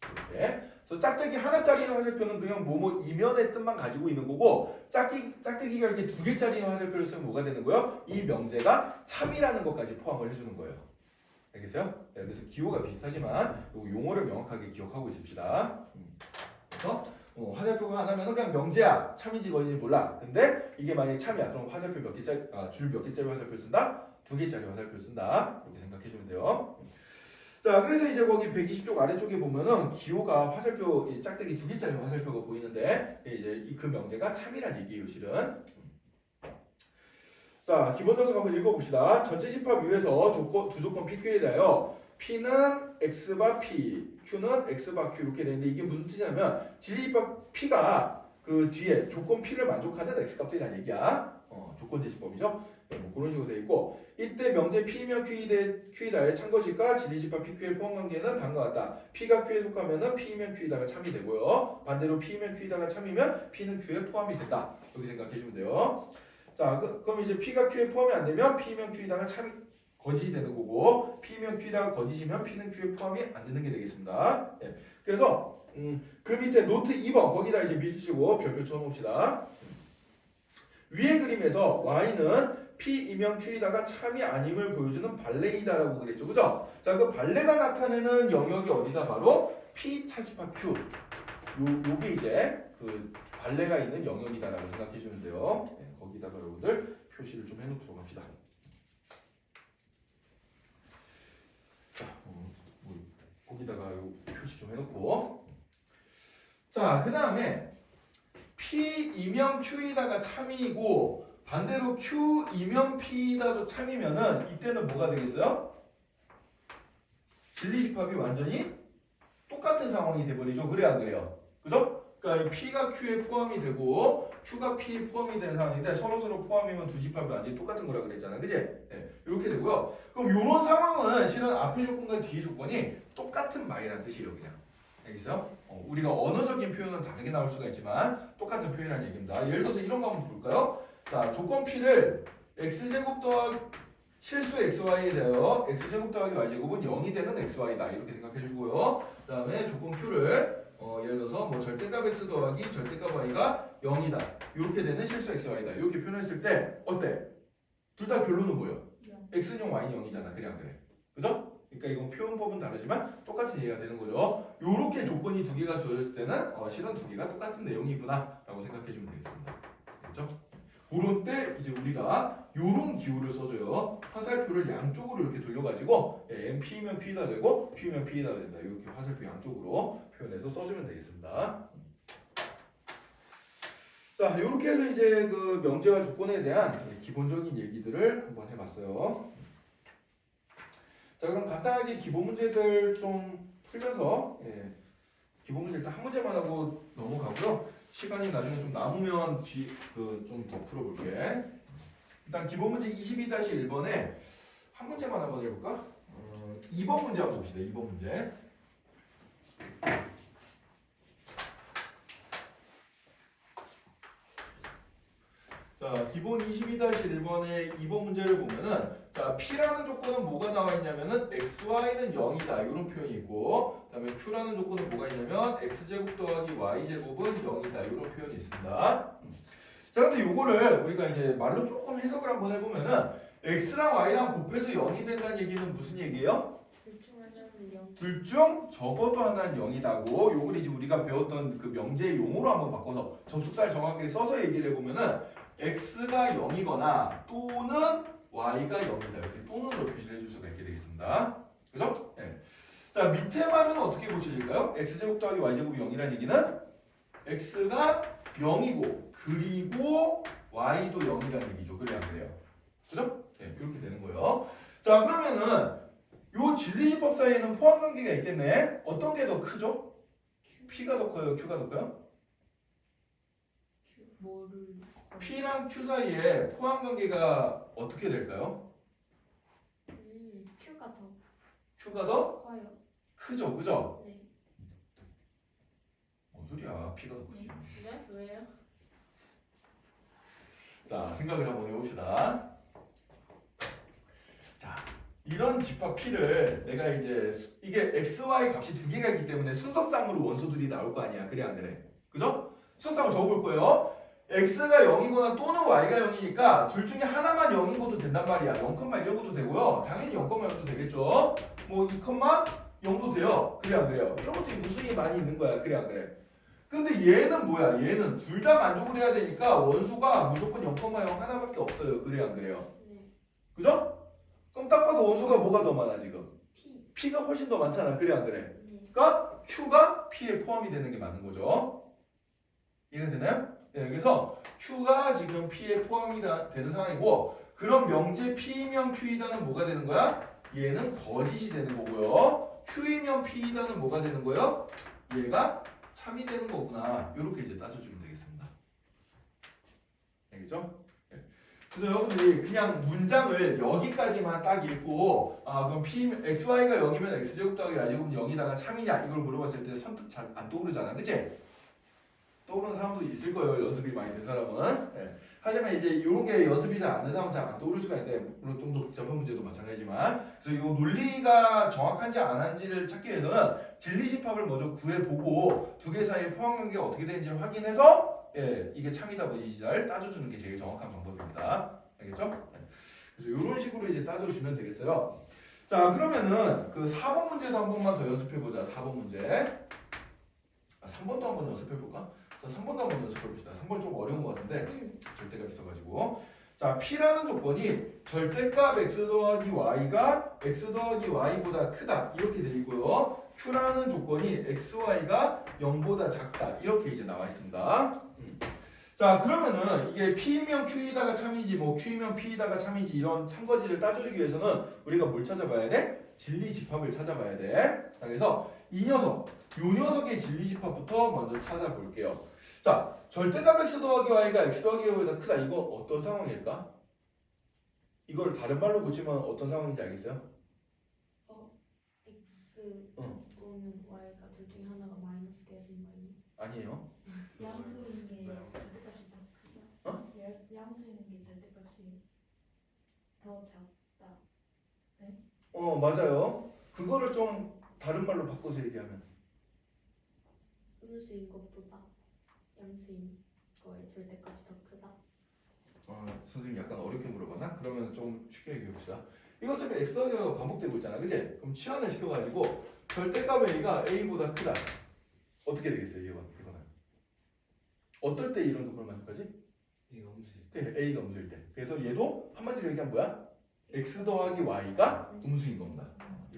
이렇게. 그래서 짝대기 하나짜리인 화살표는 그냥 뭐뭐 이면의 뜻만 가지고 있는 거고, 짝대기가 이렇게 2개짜리인 화살표를 쓰면 뭐가 되는 거예요? 이 명제가 참이라는 것까지 포함을 해주는 거예요. 알겠어요? 네, 그래서 기호가 비슷하지만 용어를 명확하게 기억하고 있읍시다. 그래서 화살표가 하나면은 그냥 명제야. 참인지 거짓인지 몰라. 근데 이게 만약에 참이야. 그럼 화살표 몇 개짜리, 줄 몇 개짜리 화살표를 쓴다? 2개짜리 화살표를 쓴다. 이렇게 생각해 주면 돼요. 자, 그래서 이제 거기 120쪽 아래쪽에 보면은 기호가 화살표 짝대기 2개짜리 화살표가 보이는데 이제 그 명제가 참이란 얘기예요, 실은. 자, 기본 녀석 한번 읽어봅시다. 전체 집합 U에서 두 조건 PQ에 대하여 P는 X바 P, Q는 X바 Q 이렇게 되는데 이게 무슨 뜻이냐면 진리집합 P가 그 뒤에 조건 P를 만족하는 X값들이란 얘기야. 조건 제시법이죠. 뭐 그런 식으로 돼 있고, 이때 명제 P면 Q이다의 참것일까 진리집합 PQ의 포함관계는 다음과 같다. P가 Q에 속하면은 P면 Q이다가 참이 되고요. 반대로 P면 Q이다가 참이면 P는 Q에 포함이 된다. 이렇게 생각해 주면 돼요. 자, 그럼 이제 P가 Q에 포함이 안 되면 P면 Q이다가 참 거짓이 되는 거고, P면 Q이다가 거짓이면 P는 Q에 포함이 안 되는 게 되겠습니다. 네. 그래서 그 밑에 노트 2번 거기다 이제 미수시고 별표 쳐놓읍시다. 위의 그림에서 Y는 P이면 Q이다가 참이 아님을 보여주는 발레이다라고 그랬죠, 그죠? 자, 그 발레가 나타내는 영역이 어디다? 바로 P 차집합 Q. 요게 이제 그 발레가 있는 영역이다라고 생각해 주면 돼요. 네, 거기다가 여러분들 표시를 좀 해놓도록 합시다. 자, 거기다가 요 표시 좀 해놓고. 자, 그 다음에 P이면 Q이다가 참이고 반대로 Q이면 P이다도 참이면은 이때는 뭐가 되겠어요? 진리집합이 완전히 똑같은 상황이 돼버리죠. 그래 안 그래요? 그죠? 그러니까 P가 Q에 포함이 되고 Q가 P에 포함이 되는 상황인데 서로 포함이면 두 집합이 완전히 똑같은 거라 그랬잖아. 그지? 네, 이렇게 되고요. 그럼 이런 상황은 실은 앞에 조건과 뒤에 조건이 똑같은 말이라는 뜻이에요. 그냥. 알겠어요? 우리가 언어적인 표현은 다르게 나올 수가 있지만 똑같은 표현이라는 얘기입니다. 예를 들어서 이런 거 한번 볼까요? 자, 조건 P를 x제곱 더하기 실수 xy에 대하여 x제곱 더하기 y제곱은 0이 되는 xy다 이렇게 생각해 주고요. 그 다음에 조건 Q를 예를 들어서 뭐 절대값 x 더하기 절대값 y가 0이다 이렇게 되는 실수 xy다 이렇게 표현했을 때 어때? 둘 다 결론은 뭐예요? x는 0, y는 0이잖아. 그래 안 그래? 그죠? 그러니까 이건 표현법은 다르지만 똑같은 이해가 되는 거죠. 요렇게 조건이 두 개가 주어졌을 때는 실은 두 개가 똑같은 내용이구나 라고 생각해 주면 되겠습니다. 그렇죠? 그런 때 이제 우리가 요런 기호를 써줘요. 화살표를 양쪽으로 이렇게 돌려가지고 P면 Q이다 되고 Q면 P이다 된다. 이렇게 화살표 양쪽으로 표현해서 써주면 되겠습니다. 자, 이렇게 해서 이제 그 명제와 조건에 대한 기본적인 얘기들을 한번 해봤어요. 자, 그럼 간단하게 기본 문제들 좀 풀면서 기본 문제 일단 한 문제만 하고 넘어가고요. 시간이 나중에 좀 남으면 좀 더 풀어볼게. 일단 기본 문제 22-1번에 한 문제만 한번 해볼까? 2번 문제 한번 봅시다. 2번 문제. 자, 기본 22-1번의 2번 문제를 보면은 자, P라는 조건은 뭐가 나와 있냐면은 XY는 0이다 이런 표현이 있고 그 다음에 Q라는 조건은 뭐가 있냐면 X제곱 더하기 Y제곱은 0이다 이런 표현이 있습니다. 자, 근데 요거를 우리가 이제 말로 조금 해석을 한번 해보면은 X랑 Y랑 곱해서 0이 된다는 얘기는 무슨 얘기예요? 둘 중 하나는 0. 둘 중 적어도 하나는 0이다고 요걸 이제 우리가 배웠던 그 명제의 용어로 한번 바꿔서 접속사를 정확하게 써서 얘기를 해보면은 X가 0이거나 또는 Y가 0이다 이렇게 또는으로 표시를 해줄 수가 있게 되겠습니다. 그죠? 네. 자, 밑에 말은 어떻게 고쳐질까요? X제곱 더하기 Y제곱이 0이라는 얘기는 X가 0이고 그리고 Y도 0이라는 얘기죠. 그래 안 그래요? 그죠? 네, 이렇게 되는 거예요. 자, 그러면은 요 진리집합 사이에는 포함관계가 있겠네. 어떤 게 더 크죠? P가 더 커요? Q가 더 커요? 뭐를 P랑 Q 사이에 포함관계가 어떻게 될까요? Q가 더 Q가 더 커요. 크죠? 그죠? 네. 뭔 소리야? P가 더 크지. 네? 왜요? 자, 생각을 한번 해봅시다. 자, 이런 집합 P를 내가 이제 이게 X, Y 값이 두 개가 있기 때문에 순서상으로 원소들이 나올 거 아니야. 그래 안 그래? 그죠? 순서상으로 적어볼 거예요. X가 0이거나 또는 Y가 0이니까 둘 중에 하나만 0인 것도 된단 말이야. 0,1 것도 되고요. 당연히 0,0도 되겠죠. 뭐 2,0도 돼요. 그래 안 그래요? 이런 것들이 무수히 많이 있는 거야. 그래 안 그래? 근데 얘는 뭐야? 얘는 둘 다 만족을 해야 되니까 원소가 무조건 0,0 하나밖에 없어요. 그래 안 그래요? 네. 그죠? 그럼 딱 봐도 원소가 뭐가 더 많아 지금? P. P가 훨씬 더 많잖아. 그래 안 그래? 네. 그러니까 Q가 P에 포함이 되는 게 맞는 거죠. 이해가 되나요? 네, 그래서 Q가 지금 P에 포함이 되는 상황이고 그럼 명제 P이면 Q이다는 뭐가 되는 거야? 얘는 거짓이 되는 거고요. Q이면 P이다는 뭐가 되는 거예요? 얘가 참이 되는 거구나. 이렇게 이제 따져주면 되겠습니다. 알겠죠? 네. 그래서 여러분들이 그냥 문장을 여기까지만 딱 읽고 그럼 XY가 0이면 X제곱 더하기 Y제곱은 0이다가 참이냐 이걸 물어봤을 때 선뜻 잘 안 떠오르잖아. 그치? 떠오르는 사람도 있을 거예요. 연습이 많이 된 사람은. 네. 하지만 이제 이런 게 연습이 잘 안 된 사람은 잘 안 떠오를 수가 있는데 물론 좀 더 복잡한 문제도 마찬가지지만 그래서 이거 논리가 정확한지 안 한지를 찾기 위해서는 진리집합을 먼저 구해보고 두 개 사이의 포함관계가 어떻게 되는지를 확인해서 이게 참이다 거짓이다를 따져주는 게 제일 정확한 방법입니다. 알겠죠? 네. 그래서 이런 식으로 이제 따져주면 되겠어요. 자, 그러면은 그 4번 문제도 한 번만 더 연습해보자. 4번 문제. 3번도 한번 연습해볼까? 자, 3번도 한번 연습해봅시다. 3번 좀 어려운 것 같은데 절대값 있어가지고. 자, P라는 조건이 절대값 x 더하기 y가 x 더하기 y보다 크다 이렇게 돼 있고요. Q라는 조건이 x, y가 0보다 작다 이렇게 이제 나와 있습니다. 자, 그러면은 이게 P이면 Q이다가 참이지 뭐 Q이면 P이다가 참이지 이런 참거지를 따져주기 위해서는 우리가 뭘 찾아봐야 돼? 진리집합을 찾아봐야 돼. 자, 그래서 이 녀석, 요 녀석의 진리집합부터 먼저 찾아볼게요. 자, 절대값 x 더하기 y가 x 더하기 y보다 크다. 이거 어떤 상황일까? 이걸 다른 말로 고치면 어떤 상황인지 알겠어요? x 응. 또는 y가 둘 중에 하나가 마이너스가 되는 거 아니에요? 아니에요. 양수인 게 네. 절대값이 더 크다. 어? 양수인 게 절대값이 더 작다. 맞아요. 그거를 좀 다른 말로 바꿔서 얘기하면 음수인 것보다 양수인 거의 절대값이 더 크다. 선생님 약간 어렵게 물어봤나? 그러면 좀 쉽게 얘기해 봅시다. 이거 어차피 x 더하기가 반복되고 있잖아, 그치? 그럼 치환을 시켜가지고 절대값 a가 a보다 크다. 어떻게 되겠어요, 이거는? 어떨 때 이런 조건을 만족하지? 이거 음수일 네, a가 음수일 때. 그래서 얘도 한마디로 얘기하면 뭐야? x 더하기 y가 음수인 겁니다.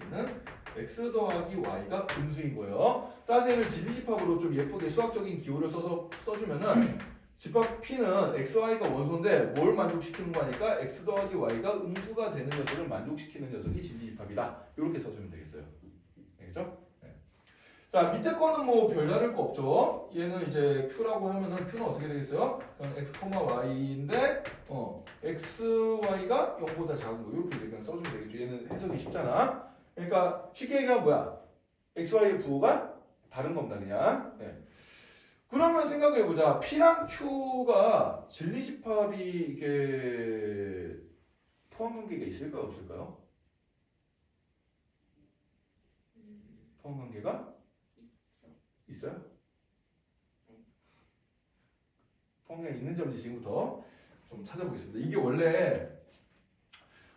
얘는 x 더하기 y가 음수인 거예요. 따라서 얘를 진리집합으로 좀 예쁘게 수학적인 기호를 써주면은 집합 P는 x, y가 원소인데 뭘 만족시키는 거니까 x 더하기 y가 음수가 되는 녀석을 만족시키는 녀석이 진리집합이다. 이렇게 써주면 되겠어요. 알겠죠? 네. 자, 밑에 거는 뭐 별다를 거 없죠. 얘는 이제 Q라고 하면은 Q는 어떻게 되겠어요? 그냥 x, y인데 x, y가 0보다 작은 거 이렇게 그냥 써주면 되겠죠. 얘는 해석이 쉽잖아. 그러니까 쉽게 얘기하면 뭐야? x, y의 부호가 다른 겁니다, 그냥. 네. 그러면 생각해보자. P랑 Q가 진리집합이 이게 포함관계가 있을까요, 없을까요? 포함관계가 있어요? 포함관계가 있는 점인지 지금부터 좀 찾아보겠습니다. 이게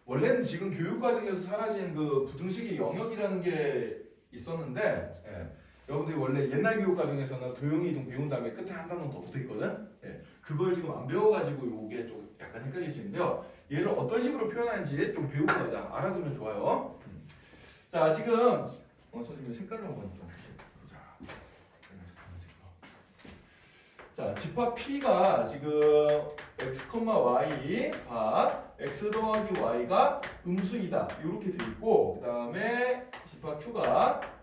원래는 지금 교육과정에서 사라진 그 부등식의 영역이라는 게 있었는데, 여러분들이 원래 옛날 교육과정에서는 도형이 이동 배운 다음에 끝에 한 단원 더 붙어있거든? 그걸 지금 안 배워가지고 요게 좀 약간 헷갈릴 수 있는데요. 얘를 어떤 식으로 표현하는지 좀 배우고 가자. 알아두면 좋아요. 자, 지금 선생님 색깔 한번 좀 보자. 자, 집합 P가 지금 x, y가 x 더하기 y가 음수이다. 이렇게 돼 있고, 그 다음에 집합 Q가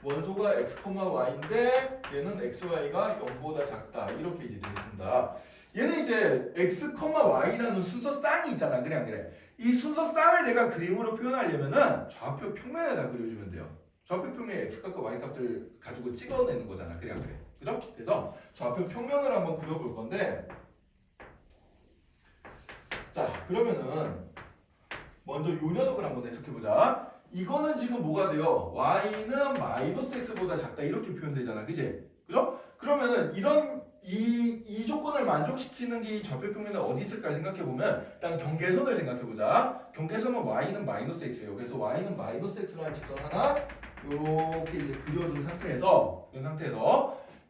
원소가 x, y인데 얘는 x, y가 0보다 작다. 이렇게 이제 되어 있습니다. 얘는 이제 x, y라는 순서 쌍이 있잖아. 그래 안 그래? 이 순서 쌍을 내가 그림으로 표현하려면은 좌표 평면에다 그려주면 돼요. 좌표 평면에 x 값과 y 값을 가지고 찍어내는 거잖아. 그래 안 그래? 그죠? 그래서 좌표 평면을 한번 그려볼 건데, 자, 그러면은 먼저 요 녀석을 한번 해석해보자. 이거는 지금 뭐가 돼요? y는 마이너스 x보다 작다 이렇게 표현되잖아, 그지? 그죠? 그러면은 이 조건을 만족시키는 게 이 좌표 평면에 어디 있을까 생각해보면 일단 경계선을 생각해보자. 경계선은 y는 마이너스 x예요. 그래서 y는 마이너스 x라는 직선 하나 이렇게 이제 그려준 상태에서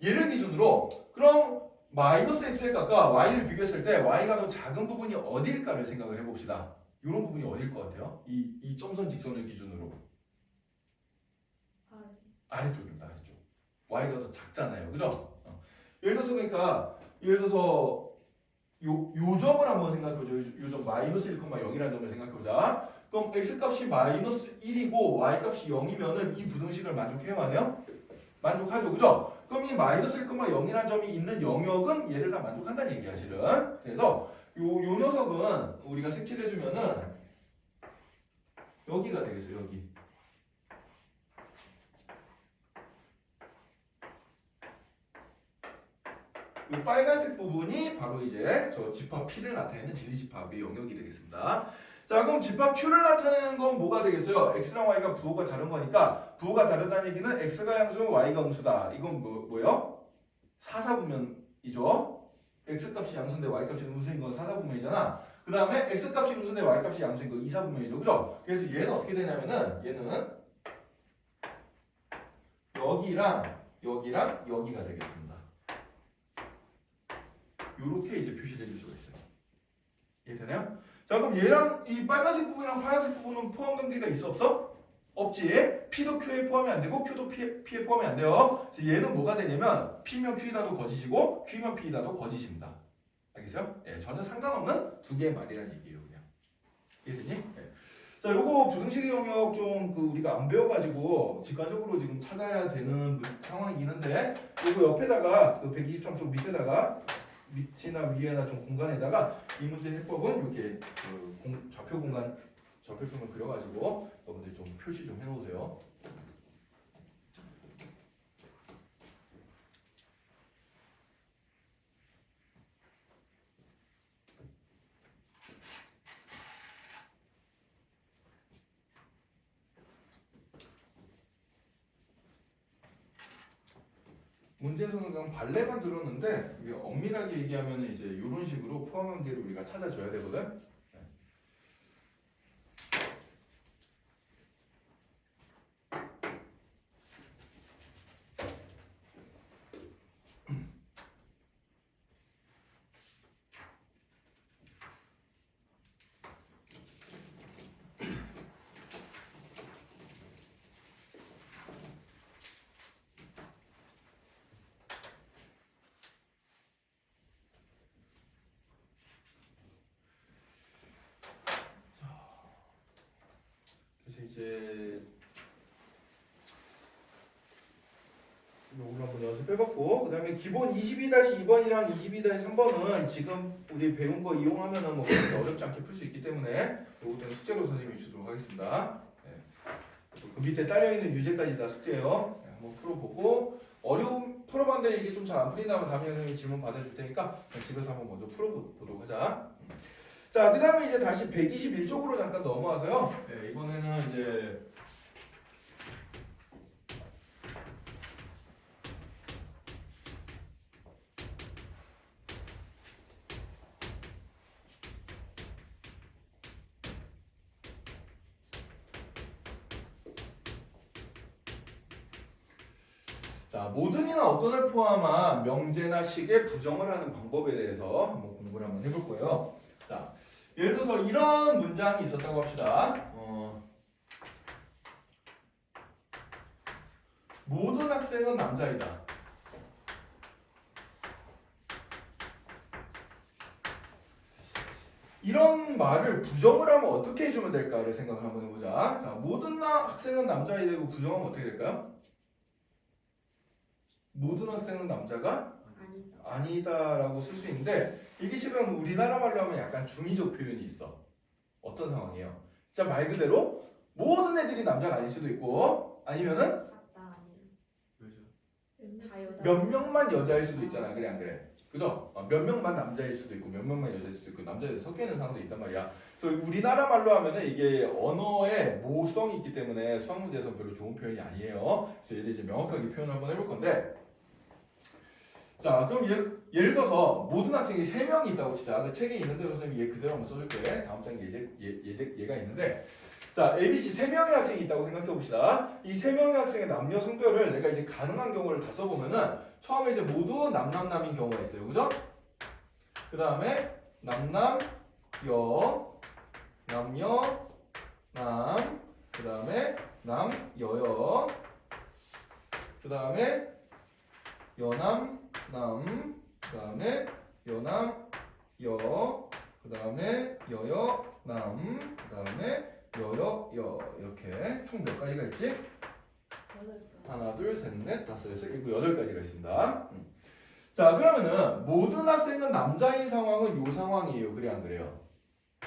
얘를 기준으로 그럼 마이너스 x의 값과 y를 비교했을 때 y가 더 작은 부분이 어딜까를 생각을 해봅시다. 이런 부분이 어딜 것 같아요? 이 점선 직선을 기준으로 아래쪽입니다. 아래쪽. y가 더 작잖아요, 그죠? 예를 들어서 요 점을 한번 생각해보죠. 요 점 마이너스 1,0이라는 점을 생각해보자. 그럼 x 값이 마이너스 1이고 y 값이 0이면은 이 부등식을 만족해요, 안 해요? 만족하죠, 그죠? 그럼 이 마이너스 1,0이라는 점이 있는 영역은 얘를 다 만족한다는 얘기야, 실은. 그래서 요 녀석은 우리가 색칠해주면은 여기가 되겠어요, 여기. 이 빨간색 부분이 바로 이제 저 집합 P를 나타내는 진리집합의 영역이 되겠습니다. 자, 그럼 집합 Q를 나타내는 건 뭐가 되겠어요? x랑 y가 부호가 다른 거니까 부호가 다르다는 얘기는 x가 양수, y가 음수다. 이건 뭐예요? 사사분면이죠. x값이 양수인데 y값이 음수인 건 사사분면이잖아. 그 다음에 x값이 음수인데 y값이 양수인 건 이사분면이죠. 그죠? 그래서 얘는 어떻게 되냐면은 얘는 여기랑 여기가 되겠습니다. 이렇게 이제 표시를 해줄 수가 있어요. 이해되나요? 자, 그럼 얘랑 이 빨간색 부분이랑 하얀색 부분은 포함 관계가 있어 없어? 없지. P도 Q에 포함이 안 되고 Q도 P에 포함이 안 돼요. 그래서 얘는 뭐가 되냐면 P면 Q이다도 거짓이고 Q면 P이다도 거짓입니다. 알겠어요? 예, 전혀 상관없는 두 개의 말이라는 얘기예요, 그냥. 이해되니? 예. 자, 요거 부등식의 영역 좀 우리가 안 배워가지고 직관적으로 지금 찾아야 되는 상황이긴 한데 요거 옆에다가 그 123쪽 밑에다가 밑이나 위에나 좀 공간에다가 이 문제 해법은 이렇게 그 좌표표만 그려가지고 여러분들 좀 표시 좀 해놓으세요. 문제에서는 그냥 발레만 들었는데 이게 엄밀하게 얘기하면 이제 이런 식으로 포함관계를 우리가 찾아줘야 되거든. 그래서 이제 요걸 한번 연습해봤고 그 다음에 기본 22-2번이랑 22-3번은 지금 우리 배운 거 이용하면은 뭐 그렇게 어렵지 않게 풀 수 있기 때문에 요것들은 숙제로 선생님이 주도록 하겠습니다. 네. 그 밑에 딸려있는 유제까지 다 숙제예요. 네, 한번 풀어보고 어려움 풀어봤는데 이게 좀 잘 안 풀린다면 다음에 선생님이 질문 받아줄 테니까 집에서 한번 먼저 풀어보도록 하자. 자, 그 다음에 이제 다시 121쪽으로 잠깐 넘어와서요. 네, 이번에는 이제 자, 모든이나 어떤을 포함한 명제나 식의 부정을 하는 방법에 대해서 한번 공부를 한번 해볼 거예요. 자, 예를 들어서 이런 문장이 있었다고 합시다. 모든 학생은 남자이다. 이런 말을 부정을 하면 어떻게 해주면 될까를 생각을 한번 해보자. 자, 모든 학생은 남자이다 되고 부정하면 어떻게 될까요? 모든 학생은 남자가 아니다라고 쓸 수 있는데 이게 실은 우리나라 말로 하면 약간 중의적 표현이 있어. 어떤 상황이에요? 자, 말 그대로 모든 애들이 남자가 아닐 수도 있고 아니면은 맞다 아니에요. 다 여자. 몇 명만 여자일 수도 있잖아. 그래 안 그래? 그죠? 몇 명만 남자일 수도 있고 몇 명만 여자일 수도 있고 남자 여자 섞여 있는 상황도 있단 말이야. 그래서 우리나라 말로 하면은 이게 언어의 모성이 있기 때문에 수학 문제에서는 별로 좋은 표현이 아니에요. 그래서 얘를 이제 명확하게 표현을 한번 해볼 건데 자, 그럼 예를 들어서 모든 학생이 3명이 있다고 치자. 그 책에 있는 대로 선생님이 얘 그대로 한번 써줄게. 다음 장에 얘가 있는데 자, ABC 3명의 학생이 있다고 생각해 봅시다. 이 3명의 학생의 남녀 성별을 내가 이제 가능한 경우를 다 써보면은 처음에 이제 모두 남남남인 경우가 있어요. 그죠? 그 다음에 남남, 남녀, 남, 그 다음에 남, 여여, 그 다음에 여남, 남, 그 다음에 여남, 그 다음에 여여, 남, 그 다음에 여여, 이렇게 총 몇 가지가 있지? 하나, 둘, 셋, 넷, 다섯, 여섯, 일곱, 8가지가 있습니다. 자, 그러면은 모든 학생은 남자인 상황은 요 상황이에요. 그래 안 그래요?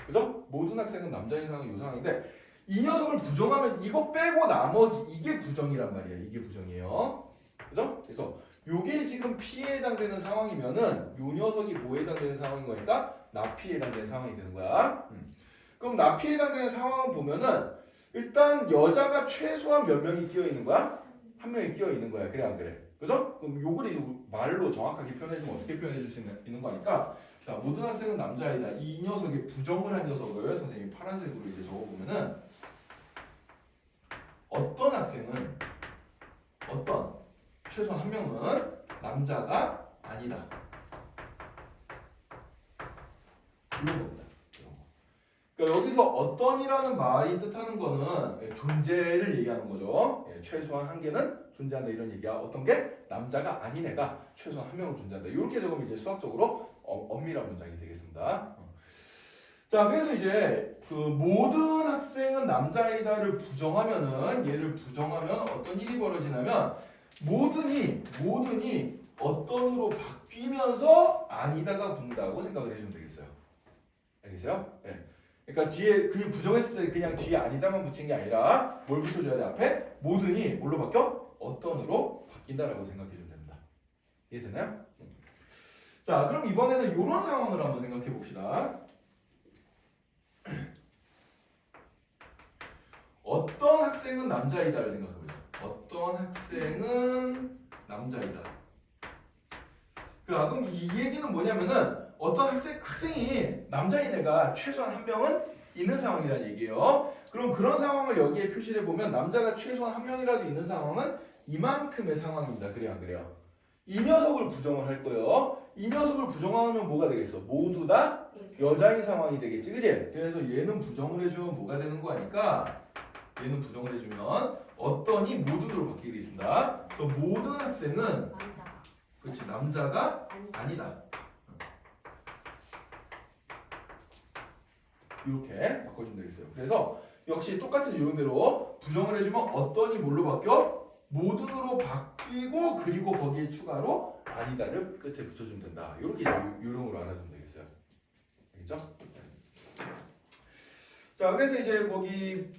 그죠? 모든 학생은 남자인 상황은 요 상황인데 이 녀석을 부정하면 이거 빼고 나머지 이게 부정이란 말이야. 이게 부정이에요. 그죠? 그래서 요게 지금 P에 해당되는 상황이면은 요 녀석이 뭐에 해당되는 상황인 거니까 나P에 해당되는 상황이 되는 거야. 그럼 나P에 해당되는 상황을 보면은 일단 여자가 최소한 몇 명이 끼어 있는 거야? 한 명이 끼어 있는 거야. 그래 안 그래? 그죠? 그럼 요걸 이제 말로 정확하게 표현해주면 어떻게 표현해줄 수 있는 거니까 자, 모든 학생은 남자이다. 이 녀석의 부정을 한 녀석을 선생님이 파란색으로 이제 적어보면은 어떤 학생은 최소한 한 명은 남자가 아니다. 이런 겁니다. 그러니까 여기서 어떤이라는 말이 뜻하는 거는 존재를 얘기하는 거죠. 최소한 한 개는 존재한다 이런 얘기야. 어떤 게 남자가 아닌 애가 최소한 한 명은 존재한다. 이렇게 적으면 이제 수학적으로 엄밀한 문장이 되겠습니다. 자, 그래서 이제 그 모든 학생은 남자이다를 부정하면은 얘를 부정하면 어떤 일이 벌어지냐면 모든이 어떤으로 바뀌면서 아니다가 붙는다고 생각을 해주면 되겠어요. 알겠어요? 네. 그러니까 뒤에 그게 부정했을 때 그냥 뒤에 아니다만 붙인 게 아니라 뭘 붙여줘야 돼? 앞에 모든이 뭘로 바뀌어? 어떤으로 바뀐다라고 생각해주면 됩니다. 이해되나요? 자, 그럼 이번에는 이런 상황을 한번 생각해 봅시다. 어떤 학생은 남자이다를 생각해보자. 어떤 학생은 남자이다. 그럼 이 얘기는 뭐냐면은 어떤 학생이 남자인 애가 최소한 한 명은 있는 상황이라는 얘기예요. 그럼 그런 상황을 여기에 표시를 해보면 남자가 최소한 한 명이라도 있는 상황은 이만큼의 상황입니다. 그래요, 안 그래요? 이 녀석을 부정을 할 거예요. 이 녀석을 부정하면 뭐가 되겠어? 모두 다 여자인 상황이 되겠지, 그치? 그래서 얘는 부정을 해주면 뭐가 되는 거 아니까 얘는 부정을 해주면 어떤이 모두로 바뀌게 되겠습니다. 그 모든 학생은 남자가 그렇지 남자가 아니다. 이렇게 바꿔주면 되겠어요. 그래서 역시 똑같은 이론대로 부정을 해주면 어떤이 뭘로 바뀌어? 모든으로 바뀌고 그리고 거기에 추가로 아니다를 끝에 붙여주면 된다. 이렇게 요령으로 알아두면 되겠어요. 알겠죠? 자, 그래서 이제 거기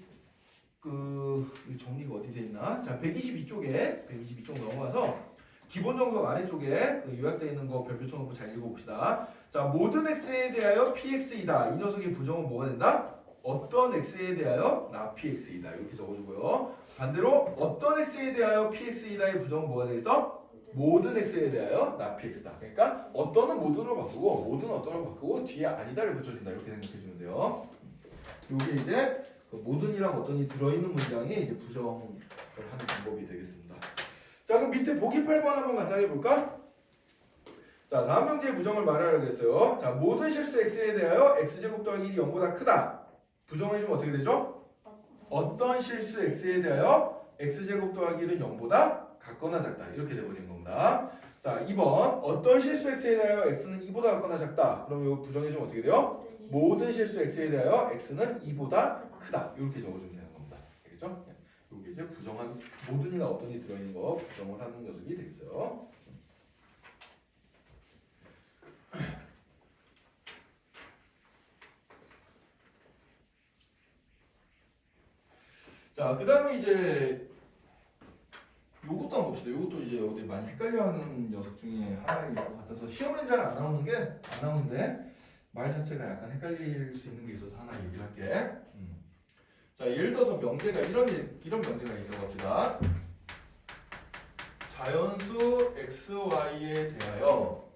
정리가 어디 돼 있나? 자, 122쪽에 122쪽 넘어가서 기본 정석 아래쪽에 요약되어 있는 거 별표 쳐놓고 잘 읽어봅시다. 자, 모든 x에 대하여 px이다. 이 녀석의 부정은 뭐가 된다? 어떤 x에 대하여 나 px이다. 이렇게 적어주고요. 반대로 어떤 x에 대하여 px이다의 부정은 뭐가 되겠어? 모든 x에 대하여 나 px다. 그러니까 어떤은 모든으로 바꾸고 모든은 어떤으로 바꾸고 뒤에 아니다를 붙여준다. 이렇게 생각해주면 돼요. 이게 이제 그 모든이랑 어떤이 들어있는 문장이 이제 부정을 하는 방법이 되겠습니다. 자, 그럼 밑에 보기 8번 한번 간단히 해볼까? 자, 다음 명제의 부정을 말하려겠어요. 자, 모든 실수 x에 대하여 x제곱 더하기 1이 0보다 크다. 부정해주면 어떻게 되죠? 어떤 실수 x에 대하여 x제곱 더하기 1은 0보다 같거나 작다. 이렇게 돼버린 겁니다. 자, 2번 어떤 실수 x에 대하여 x는 2보다 같거나 작다. 그럼 이거 부정해주면 어떻게 돼요? 모든 실수 x에 대하여 x는 2보다 크다. 이렇게 적어주면 되는 겁니다. 알겠죠? 이게 이제 부정한 모든이나 어떤이 들어있는 거 부정을 하는 녀석이 되겠어요. 자, 그 다음에 이제 요것도 한번 봅시다. 요것도 이제 어디 많이 헷갈려하는 녀석 중에 하나일 것 같아서 시험에 잘 안 나오는데 말 자체가 약간 헷갈릴 수 있는 게 있어서 하나 얘기를 할게. 자, 예를 들어서 명제가 이런 명제가 있다고 합시다. 자연수 xy에 대하여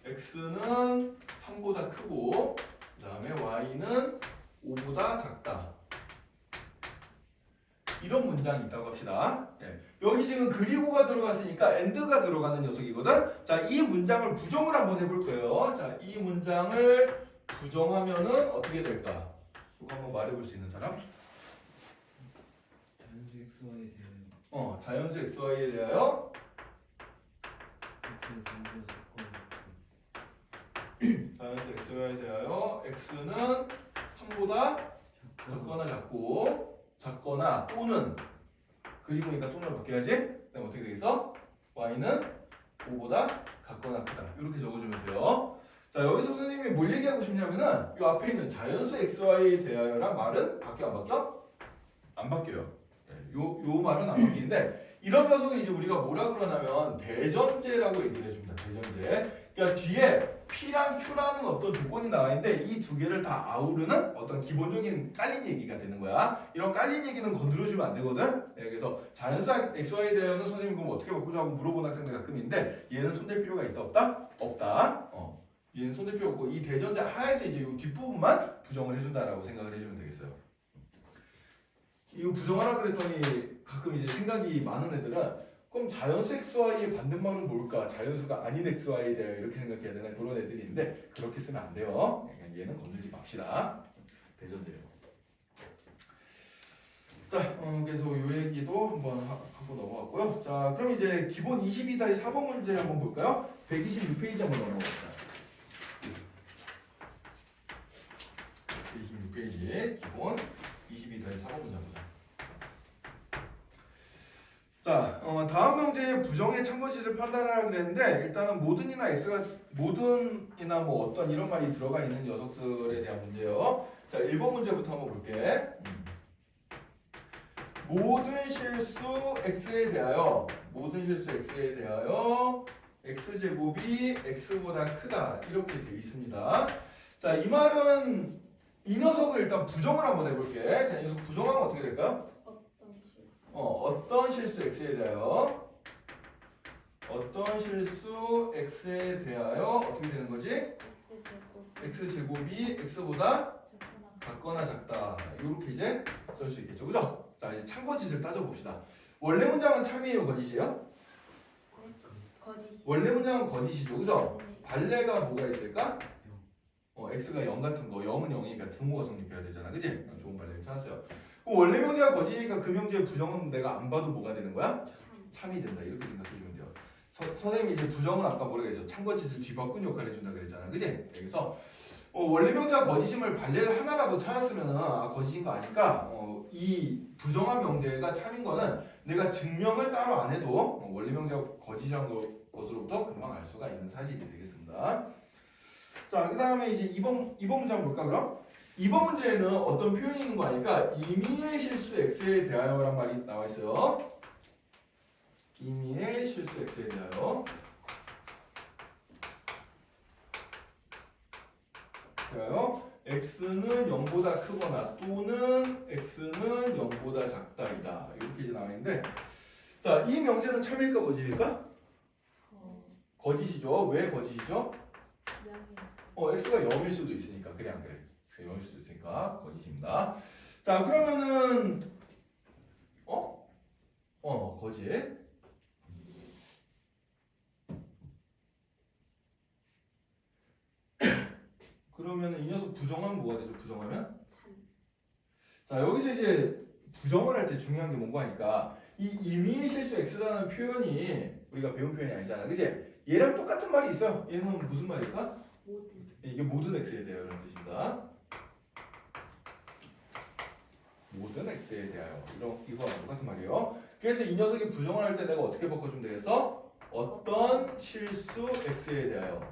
x는 3보다 크고 그 다음에 y는 5보다 작다. 이런 문장이 있다고 합시다. 여기 지금 그리고가 들어갔으니까 and가 들어가는 녀석이거든. 자, 이 문장을 부정을 한번 해볼 거예요. 자, 이 문장을 부정하면은 어떻게 될까? 이거 한번 말해볼 수 있는 사람? 자연수 xy에 대하여 자연수 xy에 대하여 x는 3보다 작고 자연수 xy에 대하여 x는 3보다 작거나 작거나 또는 그리고니까 또는 바뀌어야지. 그다음 어떻게 되겠어? y는 5보다 같거나 크다. 이렇게 적어주면 돼요. 자, 여기서 선생님이 뭘 얘기하고 싶냐면은 이 앞에 있는 자연수 xy에 대하여란 말은 바뀌어 안 바뀌어? 안 바뀌어요. 요 말은 안 바뀌는데 이런 녀석을 이제 우리가 뭐라 그러냐면 대전제라고 얘기를 해줍니다. 대전제. 그러니까 뒤에 P랑 Q라는 어떤 조건이 나와 있는데 이 두 개를 다 아우르는 어떤 기본적인 깔린 얘기가 되는 거야. 이런 깔린 얘기는 건드려주면 안 되거든. 그래서 자연수 XY에 대해서는 선생님 그럼 어떻게 바꾸자고 물어보는 학생들 가끔 있는데 얘는 손댈 필요가 있다 없다? 없다. 얘는 손댈 필요 없고 이 대전제 하에서 이제 이 뒷부분만 부정을 해준다라고 생각을 해주면 되겠어요. 이거 부정하라 그랬더니 가끔 이제 생각이 많은 애들은 그럼 자연수 xy의 반대말은 뭘까? 자연수가 아닌 xy에 대하여 이렇게 생각해야 되나 그런 애들이 있는데 그렇게 쓰면 안 돼요. 그냥 얘는 건들지 맙시다. 대전돼요. 자, 그래서 요 얘기도 한번 하고 넘어갔고요. 자, 그럼 이제 기본 22-4번 문제 한번 볼까요? 126페이지 한번 넘어갑시다. 126페이지 기본 22-4번 문제 보자. 자, 다음 명제의 부정의 참고짓을 판단하라 그랬는데 일단은 모든이나 x가 모든이나 뭐 어떤 이런 말이 들어가 있는 녀석들에 대한 문제예요. 자, 1번 문제부터 한번 볼게. 모든 실수 x에 대하여 x제곱이 x보다 크다 이렇게 되어 있습니다. 자, 이 말은 이 녀석을 일단 부정을 한번 해볼게. 자, 이 녀석 부정하면 어떻게 될까요? 어떤 실수? 어떤 실수 x에 대하여 어떻게 되는 거지? x제곱이 x보다 같거나 작다. 이렇게 이제 쓸 수 있겠죠, 그죠? 자, 이제 참고짓을 따져봅시다. 원래 문장은 참이에요, 거짓이에요? 거짓. 원래 문장은 거짓이죠, 그죠? 네. 발레가 뭐가 있을까? x가 0 같은 거, 0은 0이니까 등호가 성립해야 되잖아, 그지? 좋은 발레를 찾았어요. 그럼 원래 명제가 거짓이니까 그 명제의 부정은 내가 안 봐도 뭐가 되는 거야? 참이 된다, 이렇게 생각해주면 돼요. 선생님이 이제 부정은 아까 뭐라고 했어? 참거짓을 뒤바꾼 역할을 해준다 그랬잖아, 그지? 그래서 원래 명제가 거짓임을 발레를 하나라도 찾았으면은 거짓인 거 아니까 이 부정한 명제가 참인 거는 내가 증명을 따로 안 해도 원래 명제가 거짓이란 것으로부터 금방 알 수가 있는 사실이 되겠습니다. 자, 그 다음에 이제 2번 문제 한번 볼까 그럼? 2번 문제에는 어떤 표현이 있는 거 아니까 임의의 실수 x에 대하여란 말이 나와 있어요. 임의의 실수 x에 대하여 x는 0보다 크거나 또는 x는 0보다 작다이다. 이렇게 이제 나와 있는데 자, 이 명제는 참일까 거짓일까? 거짓이죠. 왜 거짓이죠? x가 0일 수도 있으니까. 그래 안 그래? x가 0일 수도 있으니까 거짓입니다. 자, 그러면은 거짓. 그러면 이 녀석 부정하면 뭐가 되죠? 부정하면? 자, 여기서 이제 부정을 할 때 중요한 게 뭔가 하니까 이 임의의 실수 x라는 표현이 우리가 배운 표현이 아니잖아, 그지? 얘랑 똑같은 말이 있어요. 얘는 무슨 말일까? 모든. 이게 모든 x에 대하여 이런 뜻입니다. 모든 x에 대하여 이거랑 똑같은 말이에요. 그래서 이 녀석이 부정을 할 때 내가 어떻게 바꿔주면 되겠어? 어떤 실수 x에 대하여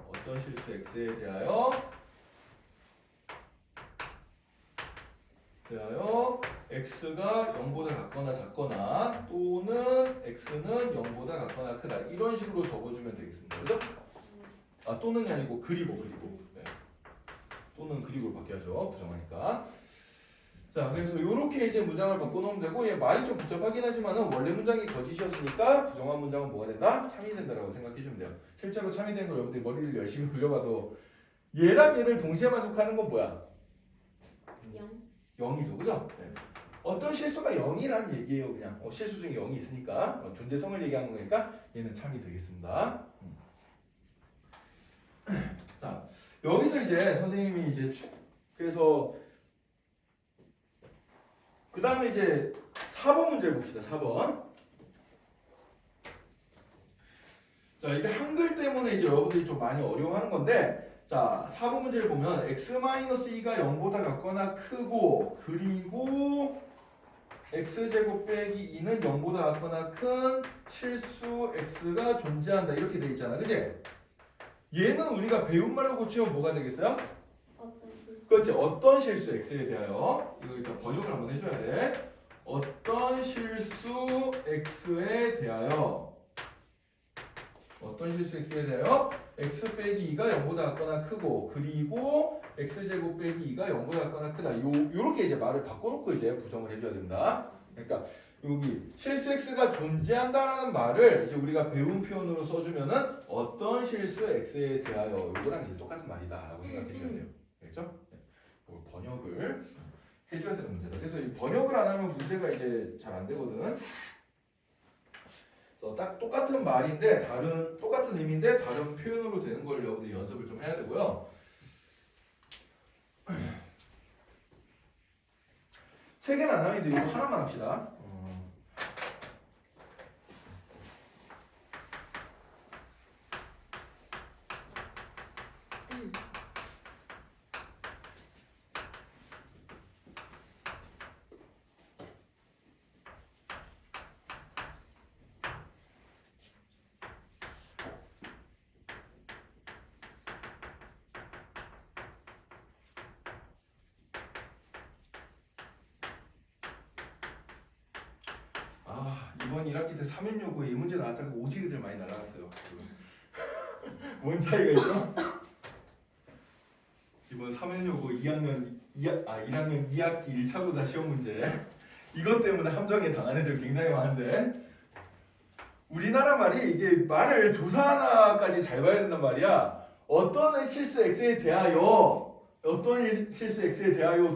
x가 0보다 같거나 작거나 또는 x는 0보다 같거나 크다 이런 식으로 적어주면 되겠습니다. 그죠? 또는이 아니고 그리고 네. 또는 그리고 바뀌어야죠. 부정하니까. 자, 그래서 이렇게 이제 문장을 바꿔놓으면 되고 얘 말이 좀 복잡하긴 하지만은 원래 문장이 거짓이었으니까 부정한 문장은 뭐가 된다? 참이 된다라고 생각해주면 돼요. 실제로 참이 되는 걸 여러분들이 머리를 열심히 굴려봐도 얘랑 얘를 동시에 만족하는 건 뭐야? 0이죠, 그죠? 네. 어떤 실수가 0이라는 얘기예요, 그냥. 실수 중에 0이 있으니까 존재성을 얘기하는 거니까 얘는 참이 되겠습니다. 자, 여기서 이제 선생님이 이제 그래서 그 다음에 이제 4번 문제를 봅시다. 4번. 자, 이게 한글 때문에 이제 여러분들이 좀 많이 어려워하는 건데 자, 4번 문제를 보면 x-2가 0보다 같거나 크고 그리고 x제곱 빼기 2는 0보다 같거나 큰 실수 x가 존재한다 이렇게 돼 있잖아, 그치? 얘는 우리가 배운 말로 고치면 뭐가 되겠어요? 어떤 실수? 그렇지. 어떤 실수 x에 대하여 이거 일단 번역을 한번 해줘야 돼. 어떤 실수 x에 대하여 x 빼기 2가 0보다 같거나 크고 그리고 x제곱 빼기 2가 0보다 같거나 크다. 요렇게 이제 말을 바꿔놓고 이제 부정을 해줘야 된다. 그러니까 여기 실수 x가 존재한다라는 말을 이제 우리가 배운 표현으로 써주면은 어떤 실수 x에 대하여 이거랑 이제 똑같은 말이다라고 생각해줘야 돼요. 알겠죠? 번역을 해줘야 되는 문제다. 그래서 이 번역을 안 하면 문제가 이제 잘 안 되거든. 그래서 딱 똑같은 말인데 똑같은 의미인데 다른 표현으로 되는 걸 여러분들 연습을 좀 해야 되고요. 세 개는 안 나오는데 이거 하나만 합시다. 이번 1학기 때 3연 요구에 이 문제 나왔다가 오지게들 많이 날아갔어요. 뭔 차이가 있죠? 이번 3연 요구 1학년 2학기 1차 고사 시험 문제 이것 때문에 함정에 당한 애들 굉장히 많은데 우리나라 말이 이게 말을 조사 하나까지 잘 봐야 된단 말이야. 어떤 실수 X에 대하여 실수 X에 대하여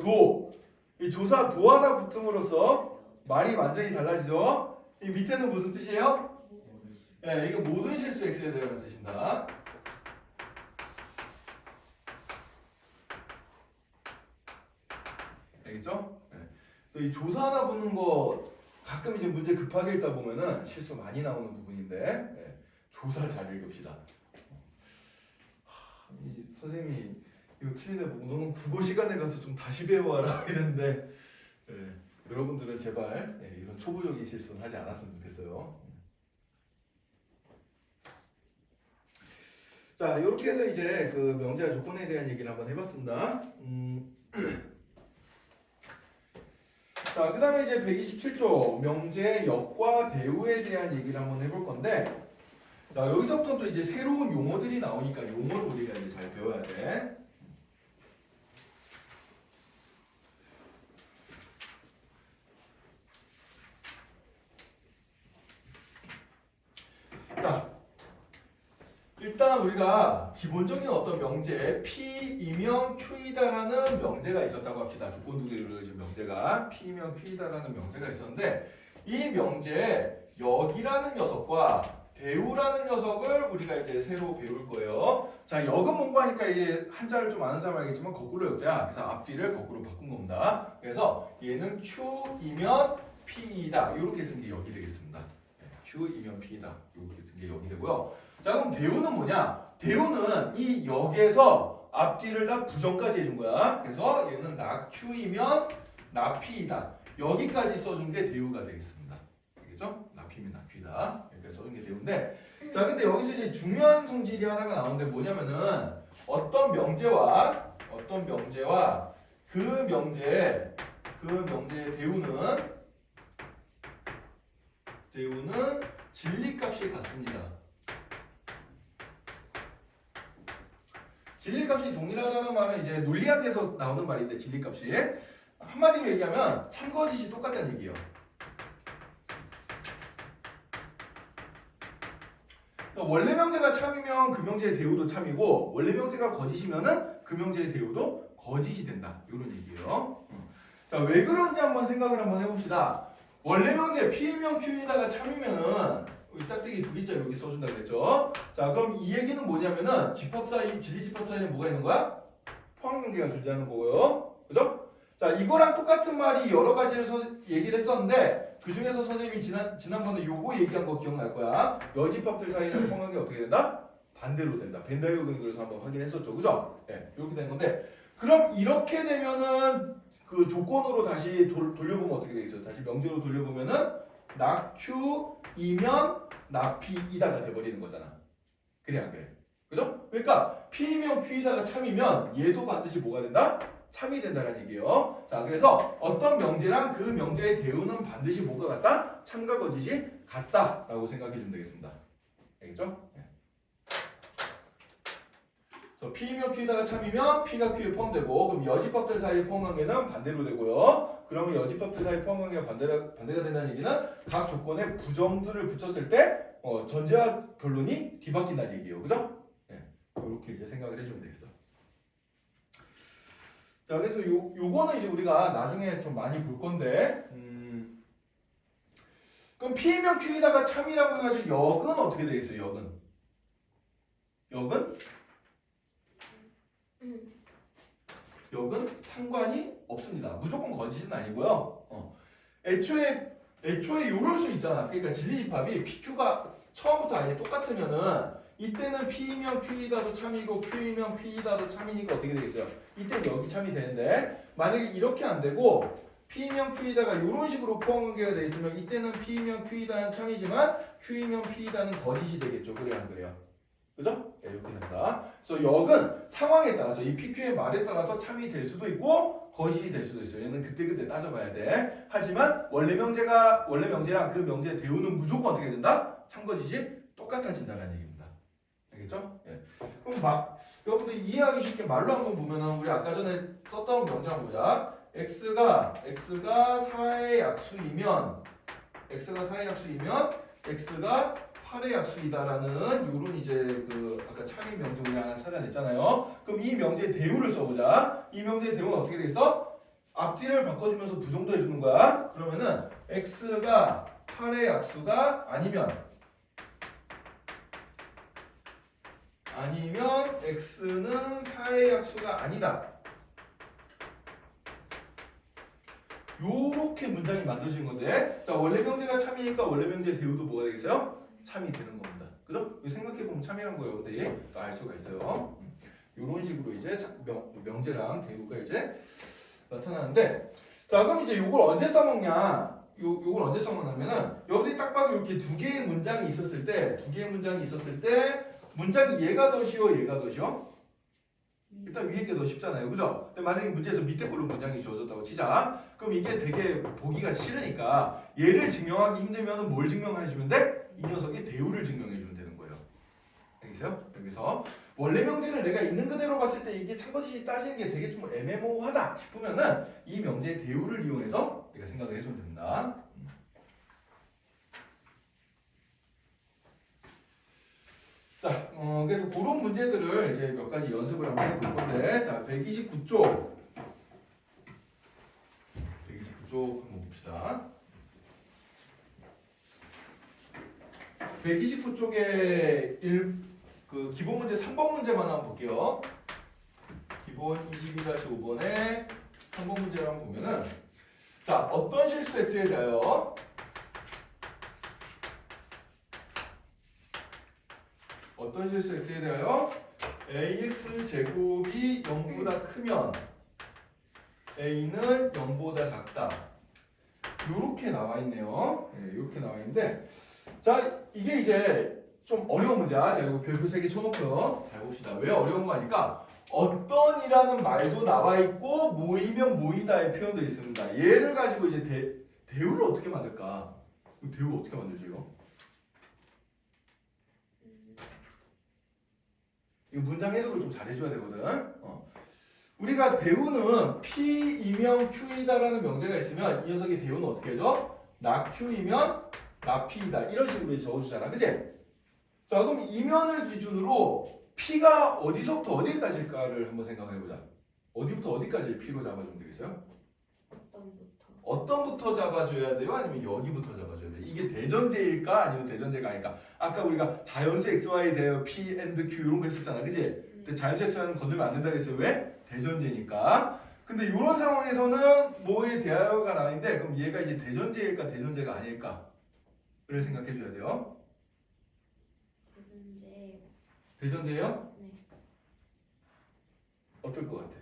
이 조사 도 하나 붙음으로써 말이 완전히 달라지죠. 이 밑에는 무슨 뜻이에요? 네, 이게 모든 실수 X에 대한 뜻입니다. 알겠죠? 네. 그래서 이 조사 하나 붙는 거 가끔 이제 문제 급하게 읽다 보면은 실수 많이 나오는 부분인데 네, 조사 잘 읽읍시다. 이 선생님이 이거 틀린 애 보고 너는 국어 시간에 가서 좀 다시 배워와라 이랬는데 네, 여러분들은 제발 이런 초보적인 실수는 하지 않았으면 좋겠어요. 자, 이렇게 해서 이제 그 명제와 조건에 대한 얘기를 한번 해봤습니다. 자, 그 다음에 이제 127조 명제 역과 대우에 대한 얘기를 한번 해볼 건데, 자, 여기서부터 또 이제 새로운 용어들이 나오니까 용어를 우리가 이제 잘 배워야 돼. 자, 일단 우리가 기본적인 어떤 명제 P이면 Q이다라는 명제가 있었다고 합시다. 조건 두 개로 이루어진 명제가 P이면 Q이다라는 명제가 있었는데 이 명제에 역이라는 녀석과 대우라는 녀석을 우리가 이제 새로 배울 거예요. 자, 역은 뭔가 하니까 이게 한자를 좀 아는 사람 알겠지만 거꾸로 역자. 그래서 앞뒤를 거꾸로 바꾼 겁니다. 그래서 얘는 Q이면 P이다. 이렇게 쓴 게 역이 되겠습니다. Q이면 P이다. 이렇게 쓴 게 역이 되고요. 자, 그럼 대우는 뭐냐? 대우는 이 역에서 앞뒤를 다 부정까지 해준 거야. 그래서 얘는 나 Q이면 나 P이다. 여기까지 써준 게 대우가 되겠습니다. 알겠죠? 나 P면 나 Q이다. 이렇게 써준 게 대우인데, 자, 근데 여기서 이제 중요한 성질이 하나가 나오는데 뭐냐면은 어떤 명제와 그 명제의 대우는 진리값이 같습니다. 진리값이 동일하다는 말은 이제 논리학에서 나오는 말인데 진리값이 한마디로 얘기하면 참거짓이 똑같다는 얘기예요. 그러니까 원래 명제가 참이면 그 명제의 대우도 참이고 원래 명제가 거짓이면은 그 명제의 대우도 거짓이 된다. 이런 얘기예요. 자, 왜 그런지 한번 생각을 한번 해봅시다. 원래 명제 P이면 Q이다가 참이면은 이 짝대기 두 개짜리 이렇게 써준다 그랬죠. 자, 그럼 이 얘기는 뭐냐면은 진리 집합 사이에 뭐가 있는 거야? 포함관계가 존재하는 거고요. 그죠? 자, 이거랑 똑같은 말이 여러 가지를 얘기를 했었는데 그 중에서 선생님이 지난번에 요거 얘기한 거 기억날 거야. 여집합들 사이에는 포함관계가 어떻게 된다? 반대로 된다. 벤다이어 근거에서 한번 확인했었죠. 그죠? 네, 이렇게 된 건데 그럼 이렇게 되면은 그 조건으로 다시 돌려보면 어떻게 되겠어요? 다시 명제로 돌려보면은 나 Q이면 나 P이다가 돼버리는 거잖아. 그래 안 그래? 그죠? 그러니까 P이면 Q이다가 참이면 얘도 반드시 뭐가 된다? 참이 된다는 얘기예요. 자, 그래서 어떤 명제랑 그 명제의 대우는 반드시 뭐가 같다? 참과 거짓이 같다라고 생각해 주면 되겠습니다. 알겠죠? 네. 그래서 P이면 Q이다가 참이면 P가 Q에 포함되고 그럼 여집합들 사이의 포함관계는 반대로 되고요. 그러면 여집합들 사이의 포함관계가 반대가 된다는 얘기는 각 조건에 부정들을 붙였을 때 전제와 결론이 뒤바뀐다는 얘기예요. 그죠? 네. 이렇게 이제 생각을 해주면 되겠어. 자, 그래서 요거는 이제 우리가 나중에 좀 많이 볼 건데, 그럼 P면 Q에다가 참이라고 해가지고 역은 어떻게 되겠어요? 역은 상관이 없습니다. 무조건 거짓은 아니고요. 애초에 요럴 수 있잖아. 그러니까 진리집합이 PQ가 처음부터 아예 똑같으면은 이때는 P면 Q이다도 참이고 Q면 P이다도 참이니까 어떻게 되겠어요? 이때는 여기 참이 되는데 만약에 이렇게 안 되고 P면 Q이다가 이런 식으로 포함관계가 돼 있으면 이때는 P면 Q이다는 참이지만 Q면 P이다는 거짓이 되겠죠. 그래요, 안 그래요? 그죠? 네, 이렇게 된다. 그래서 역은 상황에 따라서 이 PQ의 말에 따라서 참이 될 수도 있고 거짓이 될 수도 있어요. 얘는 그때그때 따져봐야 돼. 하지만 원래 명제랑 그 명제의 대우는 무조건 어떻게 된다? 참거짓이 똑같아진다는 얘기입니다. 알겠죠? 예. 그럼 여러분들 이해하기 쉽게 말로 한번 보면은 우리 아까 전에 썼던 명제 한번 보자. x가 4의 약수이면 x가 8의 약수이다라는 요런 이제 그 아까 참이 명제 우리 하나 찾아냈잖아요. 그럼 이 명제의 대우를 써보자. 이 명제의 대우는 어떻게 되겠어? 앞뒤를 바꿔주면서 부정도 해주는 거야. 그러면은 x가 8의 약수가 아니면 x는 4의 약수가 아니다. 요렇게 문장이 만들어진 건데, 자 원래 명제가 참이니까 원래 명제의 대우도 뭐가 되겠어요? 참이 되는 겁니다. 그죠? 생각해보면 참이란 거예요. 근데 알 수가 있어요. 요런 식으로 이제 명제랑 대우가 이제 나타나는데, 자 그럼 이제 요걸 언제 써먹냐? 요걸 언제 써먹냐면은 여기 딱 봐도 이렇게 두 개의 문장이 있었을 때 문장이 얘가 더 쉬워, 얘가 더 쉬워? 일단 위에 게 더 쉽잖아요. 그죠? 근데 만약에 문제에서 밑에 걸로 문장이 주어졌다고 치자. 그럼 이게 되게 보기가 싫으니까 얘를 증명하기 힘들면 뭘 증명해주면 돼? 이 녀석의 대우를 증명해주면 되는 거예요. 알겠어요? 여기서 원래 명제를 내가 있는 그대로 봤을 때 이게 참거짓이 따지는 게 되게 좀 애매모호하다 싶으면은 이 명제의 대우를 이용해서 내가 생각을 해주면 됩니다. 자, 그래서 그런 문제들을 이제 몇 가지 연습을 한번 해볼 건데, 자, 129쪽 한번 봅시다. 129쪽에 그 기본 문제 3번 문제만 한번 볼게요. 기본 22-5번에 3번 문제를 한번 보면은, 자, 어떤 실수 x에 대하여 ax 제곱이 0보다 크면 a는 0보다 작다. 요렇게 나와 있네요. 네, 요렇게 나와 있는데, 자 이게 이제 좀 어려운 문제야. 자 이거 별표 3개 쳐놓고요. 잘 봅시다. 왜 어려운 거 하니까 어떤이라는 말도 나와 있고 모이면 모이다의 표현도 있습니다. 얘를 가지고 이제 대우를 어떻게 만들까? 대우 어떻게 만들죠 이거? 이 문장 해석을 좀 잘해줘야 되거든. 우리가 대우는 P이면 Q이다라는 명제가 있으면 이 녀석의 대우는 어떻게 해줘? 나 Q이면 나 P이다. 이런 식으로 적어주잖아. 그치? 자 그럼 이면을 기준으로 P가 어디서부터 어디까지일까를 한번 생각을 해보자. 어디부터 어디까지 P로 잡아주면 되겠어요? 어떤부터 잡아줘야 돼요? 아니면 여기부터 잡아줘야 돼요? 이게 대전제일까? 아니면 대전제가 아닐까? 아까 우리가 자연수 XY에 대하여 P and Q 이런 거 했었잖아. 그치? 근데 자연수 XY는 건들면 안 된다고 했어요. 왜? 대전제니까. 근데 이런 상황에서는 뭐에 대하여가 나왔는데 그럼 얘가 이제 대전제일까? 대전제가 아닐까? 를 생각해 줘야 돼요. 대전제예요? 네. 어떨 것 같아?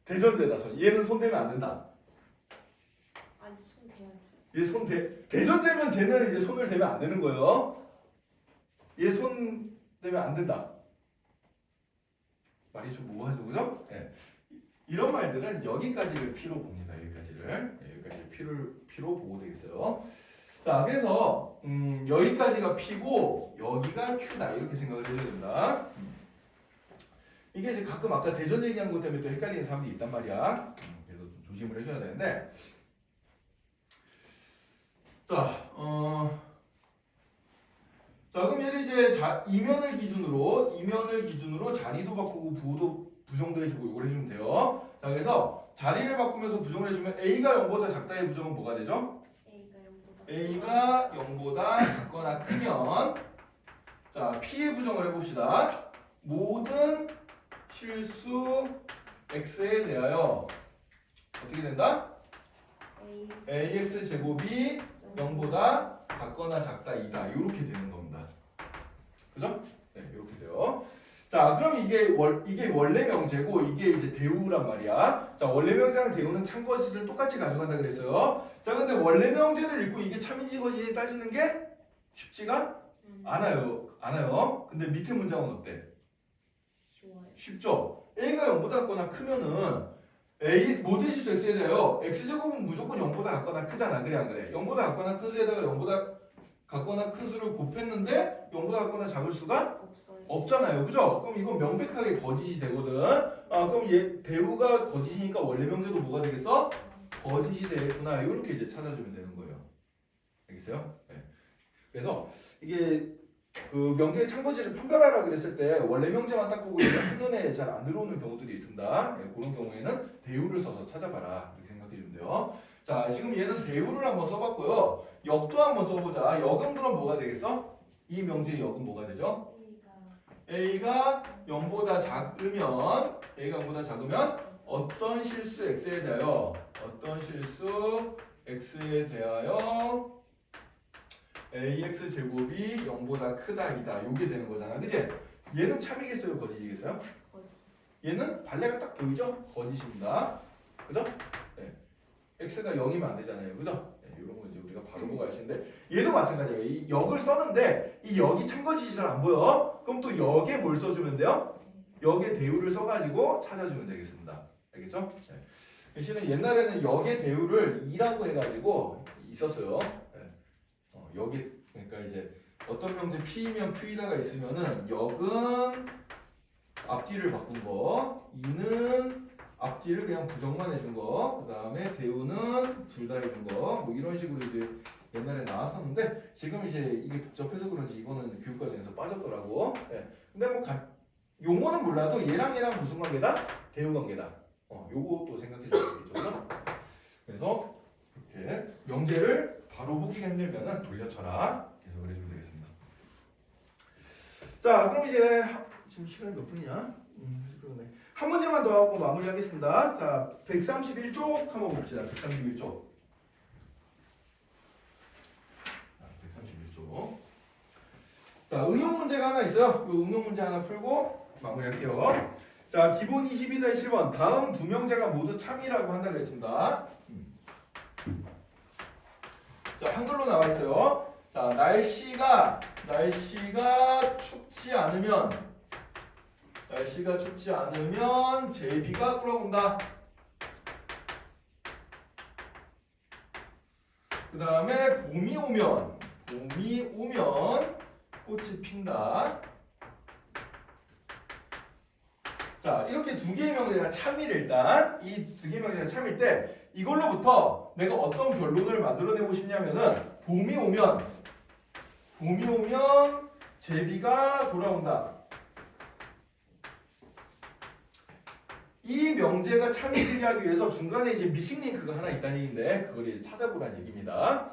대전제다. 얘는 손대면 안 된다. 아니 손 대야죠. 얘 대전제면 쟤는 이제 손을 대면 안 되는 거예요. 얘 손 대면 안 된다. 말이 좀 모호하죠, 그죠? 네. 이런 말들은 여기까지를 P로 봅니다. 여기까지를 P로 보고 되겠어요. 자, 그래서 여기까지가 P고 여기가 Q다 이렇게 생각을 해줘야 된다. 이게 이제 가끔 아까 대전 얘기한 것 때문에 또 헷갈리는 사람들이 있단 말이야. 그래서 좀 조심을 해줘야 되는데. 자, 자 그럼 얘를 이제 이면을 기준으로 자리도 바꾸고 부정도 해주고 이걸 해주면 돼요. 자 그래서 자리를 바꾸면서 부정을 해주면 A가 0보다 작다의 부정은 뭐가 되죠? A가 0보다 A가 0보다 작거나 크면 자 P의 부정을 해봅시다. 모든 실수 X에 대하여 어떻게 된다? AX 제곱이 0보다 작거나 작다 2다 이렇게 되는 겁니다. 그죠? 네, 이렇게 돼요. 자, 그럼 이게 원래 명제고 이게 이제 대우란 말이야. 자, 원래 명제랑 대우는 참거짓을 똑같이 가져간다 그랬어요. 자, 근데 원래 명제를 읽고 이게 참인지 거짓이 따지는 게 쉽지가 않아요. 근데 밑에 문장은 어때? 좋아요. 쉽죠? A가 0보다 같거나 크면은 A 모든 실수 X에 대하여 X제곱은 무조건 0보다 같거나 크잖아. 그래 안 그래? 0보다 같거나 큰 수에다가 0보다 같거나 큰 수를 곱했는데 0보다 같거나 작을 수가 없어요. 없잖아요. 그죠? 그럼 이건 명백하게 거짓이 되거든. 그럼 얘 대우가 거짓이니까 원래 명제도 뭐가 되겠어? 거짓이 되겠구나. 이렇게 이제 찾아주면 되는 거예요. 알겠어요? 네. 그래서 이게 그 명제의 참거짓을 판별하라 그랬을 때 원래 명제만 딱 보고 한눈에 잘 안 들어오는 경우들이 있습니다. 네, 그런 경우에는 대우를 써서 찾아봐라. 이렇게 생각해 주면 돼요. 자, 지금 얘는 대우를 한번 써봤고요. 역도 한번 써보자. 역은 그럼 뭐가 되겠어? 이 명제의 역은 뭐가 되죠? A가 0보다 작으면 어떤 실수 X에 대하여 AX 제곱이 0보다 크다 이다 요게 되는 거잖아. 그치? 얘는 참이겠어요? 거짓이겠어요? 거짓. 얘는 발레가 딱 보이죠? 거짓입니다. 그죠? 네. X가 0이면 안 되잖아요. 그죠? 네, 이런 거 이제 우리가 바로 보고 알 수 있는데 얘도 마찬가지예요. 이 역을 썼는데 이 역이 참거짓이 잘 안 보여. 그럼 또 역에 뭘 써주면 돼요? 역의 대우를 써가지고 찾아주면 되겠습니다. 알겠죠? 네. 대신에 옛날에는 역의 대우를 2라고 해가지고 있었어요. 네. 역이 그러니까 이제 어떤 명제 P이면 Q이다가 있으면은 역은 앞뒤를 바꾼 거, 2는 앞뒤를 그냥 부정만 해준 거, 그 다음에 대우는 둘 다 해준 거, 뭐 이런 식으로 이제 옛날에 나왔었는데 지금 이제 이게 복잡해서 그런지 이거는 교육과정에서 빠졌더라고. 네. 근데 뭐 용어는 몰라도 얘랑 무슨 관계다? 대우 관계다. 요것도 생각해 줘야 되겠죠. 그래서 이렇게 명제를 바로 보기가 힘들면은 돌려쳐라. 계속 해주면 되겠습니다. 자, 그럼 이제 지금 시간이 몇 분이야? 그러네. 한 문제만 더 하고 마무리하겠습니다. 자, 131쪽 한번 봅시다. 131쪽. 131쪽. 자, 응용 문제가 하나 있어요. 그 응용 문제 하나 풀고 마무리할게요. 자, 기본 22-7번. 다음 두 명제가 모두 참이라고 한다 그랬습니다. 자, 한글로 나와 있어요. 자, 날씨가 춥지 않으면 제비가 돌아온다. 그 다음에 봄이 오면 꽃이 핀다. 자, 이렇게 두 개의 명제가 참일 일단 이 두 개의 명제가 참일 때 이걸로부터 내가 어떤 결론을 만들어내고 싶냐면은 봄이 오면 제비가 돌아온다. 이 명제가 참이 되게 하기 위해서 중간에 이제 미싱 링크가 하나 있다는 얘기인데 그걸 이제 찾아보라는 얘기입니다.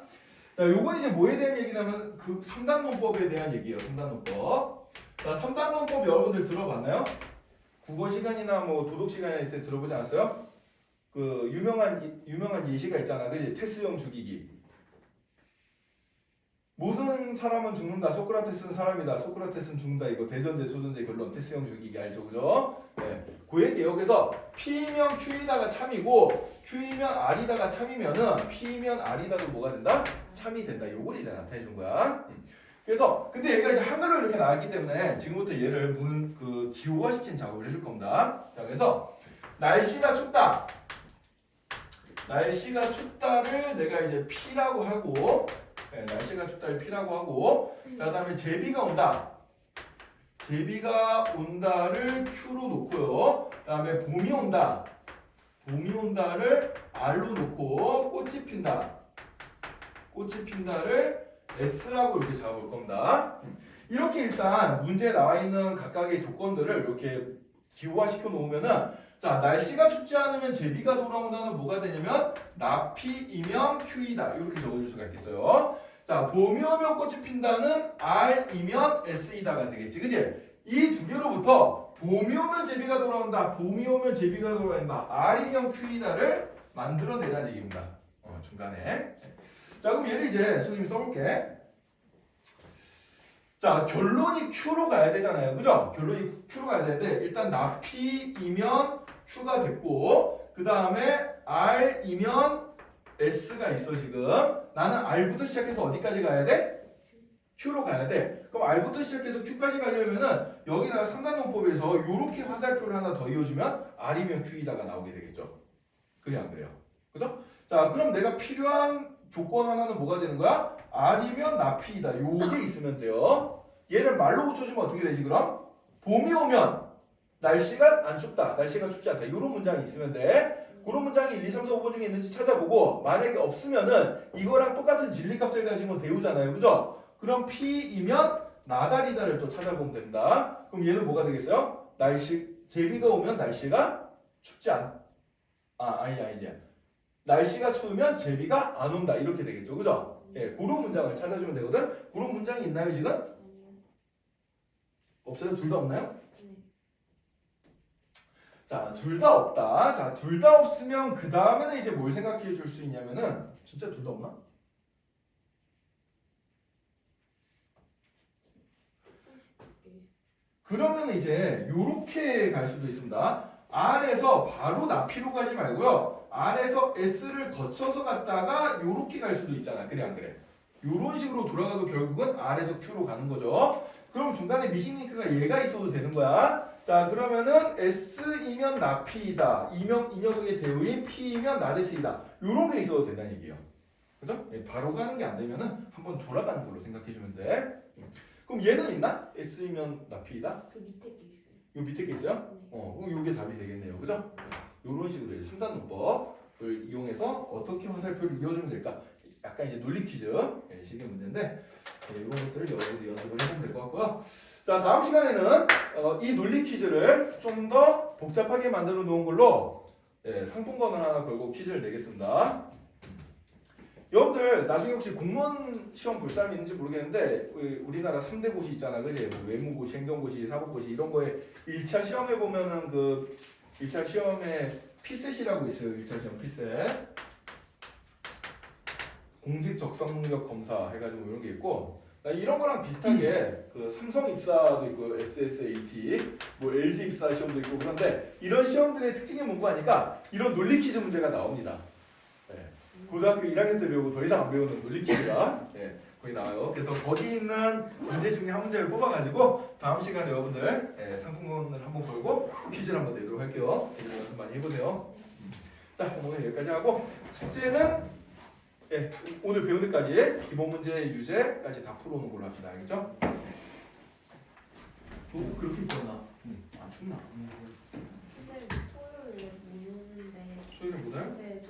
자, 요건 이제 뭐에 대한 얘기냐면 그 3단 논법에 대한 얘기예요. 3단 논법. 자, 3단 논법 여러분들 들어봤나요? 국어 시간이나 뭐 도덕 시간일 때 들어보지 않았어요? 그 유명한 예시가 있잖아. 그지? 테스형 죽이기. 모든 사람은 죽는다. 소크라테스는 사람이다. 소크라테스는 죽는다. 이거 대전제 소전제 결론 테스형 죽이기 알죠? 그죠? 네. 그 얘기 여기서 P면 Q이다가 참이고 Q이면 R이다가 참이면은 P면 R이다도 뭐가 된다? 참이 된다. 요걸 이제 나타내 준 거야. 그래서 근데 얘가 이제 한글로 이렇게 나왔기 때문에 지금부터 얘를 기호화시킨 작업을 해줄 겁니다. 자, 그래서 날씨가 춥다를 내가 이제 P라고 하고, 네, 날씨가 춥다를 P라고 하고, 자, 그다음에 제비가 온다를 Q로 놓고요. 그다음에 봄이 온다를 R로 놓고 꽃이 핀다를 S라고 이렇게 잡아볼 겁니다. 이렇게 일단 문제에 나와 있는 각각의 조건들을 이렇게 기호화시켜 놓으면은 자 날씨가 춥지 않으면 제비가 돌아온다는 뭐가 되냐면 나피이면 Q이다 이렇게 적어줄 수가 있겠어요. 자 봄이 오면 꽃이 핀다는 R이면 S이다가 되겠지, 그지? 이 두 개로부터 봄이 오면 제비가 돌아온다, 봄이 오면 제비가 돌아온다, R이면 Q이다를 만들어내라는 얘기입니다. 중간에. 자 그럼 얘를 이제 선생님이 써볼게. 자 결론이 Q로 가야 되잖아요, 그죠? 결론이 Q로 가야 되는데 일단 나피이면 Q가 됐고 그 다음에 R이면 S가 있어 지금. 나는 R부터 시작해서 어디까지 가야 돼? Q로 가야 돼. 그럼 R부터 시작해서 Q까지 가려면은 여기다가 3단원법에서 요렇게 화살표를 하나 더 이어주면 R이면 Q이다가 나오게 되겠죠. 그래 안 그래요? 그죠? 자 그럼 내가 필요한 조건 하나는 뭐가 되는 거야? R이면 나피이다 요게 있으면 돼요. 얘를 말로 붙여주면 어떻게 되지 그럼? 봄이 오면 날씨가 안 춥다, 날씨가 춥지 않다 이런 문장이 있으면 돼. 그런 문장이 1, 2, 3, 4, 5번 중에 있는지 찾아보고 만약에 없으면은 이거랑 똑같은 진리값을 가지고 대우잖아요, 그죠? 그럼 P이면 나다리다를 또 찾아보면 된다. 그럼 얘는 뭐가 되겠어요? 제비가 오면 날씨가 춥지 아니지. 날씨가 추우면 제비가 안 온다 이렇게 되겠죠, 그죠? 예, 그런 문장을 찾아주면 되거든. 그런 문장이 있나요 지금? 아니요. 없어요? 둘 다 없나요? 네. 자, 둘 다 없다. 자, 둘 다 없으면 그 다음에는 이제 뭘 생각해 줄 수 있냐면은 진짜 둘 다 없나? 그러면 이제 요렇게 갈 수도 있습니다. R에서 바로 나피로 가지 말고요. R에서 S를 거쳐서 갔다가 요렇게 갈 수도 있잖아. 그래 안 그래? 요런 식으로 돌아가도 결국은 R에서 Q로 가는 거죠. 그럼 중간에 미싱 링크가 얘가 있어도 되는 거야. 자 그러면은 S이면 나피이다. 이 녀석의 대우인 P이면 나레스이다. 요런 게 있어도 된다는 얘기예요. 그죠? 바로 가는 게 안 되면은 한번 돌아가는 걸로 생각해 주면 돼. 그럼 얘는 있나? S이면 나피이다? 그 밑에 게 있어요. 요 밑에 게 있어요? 네. 그럼 요게 답이 되겠네요. 그죠? 요런 식으로 3단원법을 이용해서 어떻게 화살표를 이어주면 될까? 약간 이제 논리 퀴즈 식의 문제인데 이런 것들을 여러분들이 연습을 해보면 될 것 같고요. 자 다음 시간에는 이 논리 퀴즈를 좀 더 복잡하게 만들어 놓은 걸로 상품권을 하나 걸고 퀴즈를 내겠습니다. 여러분들 나중에 혹시 공무원 시험 볼 사람이 있는지 모르겠는데 우리나라 3대 고시 있잖아, 그지? 외무고시, 행정고시, 사법고시 이런 거에 1차 시험에 보면은 그 1차 시험에 피셋이라고 있어요. 1차 시험 피셋. 공직 적성 능력 검사 해가지고 이런 게 있고 이런 거랑 비슷하게 그 삼성 입사도 있고 SSAT, 뭐 LG 입사 시험도 있고 그런데 이런 시험들의 특징이 뭔가 하니까 이런 논리 퀴즈 문제가 나옵니다. 고등학교 1학년 때 배우고 더 이상 안 배우는 논리 퀴즈가 거기 나와요. 그래서 거기 있는 문제 중에 한 문제를 뽑아가지고 다음 시간에 여러분들 상품권을 한번 걸고 퀴즈를 한번 내도록 할게요. 이런 연습 많이 해보세요. 자 오늘 여기까지 하고 숙제는 오늘 배운 데까지 기본 문제 유제까지 다 풀어오는 걸로 합시다. 알겠죠? 그렇게 입거나 안 춥나? 현재 토요일에 못 오는데. 토요일에 못 와요? 네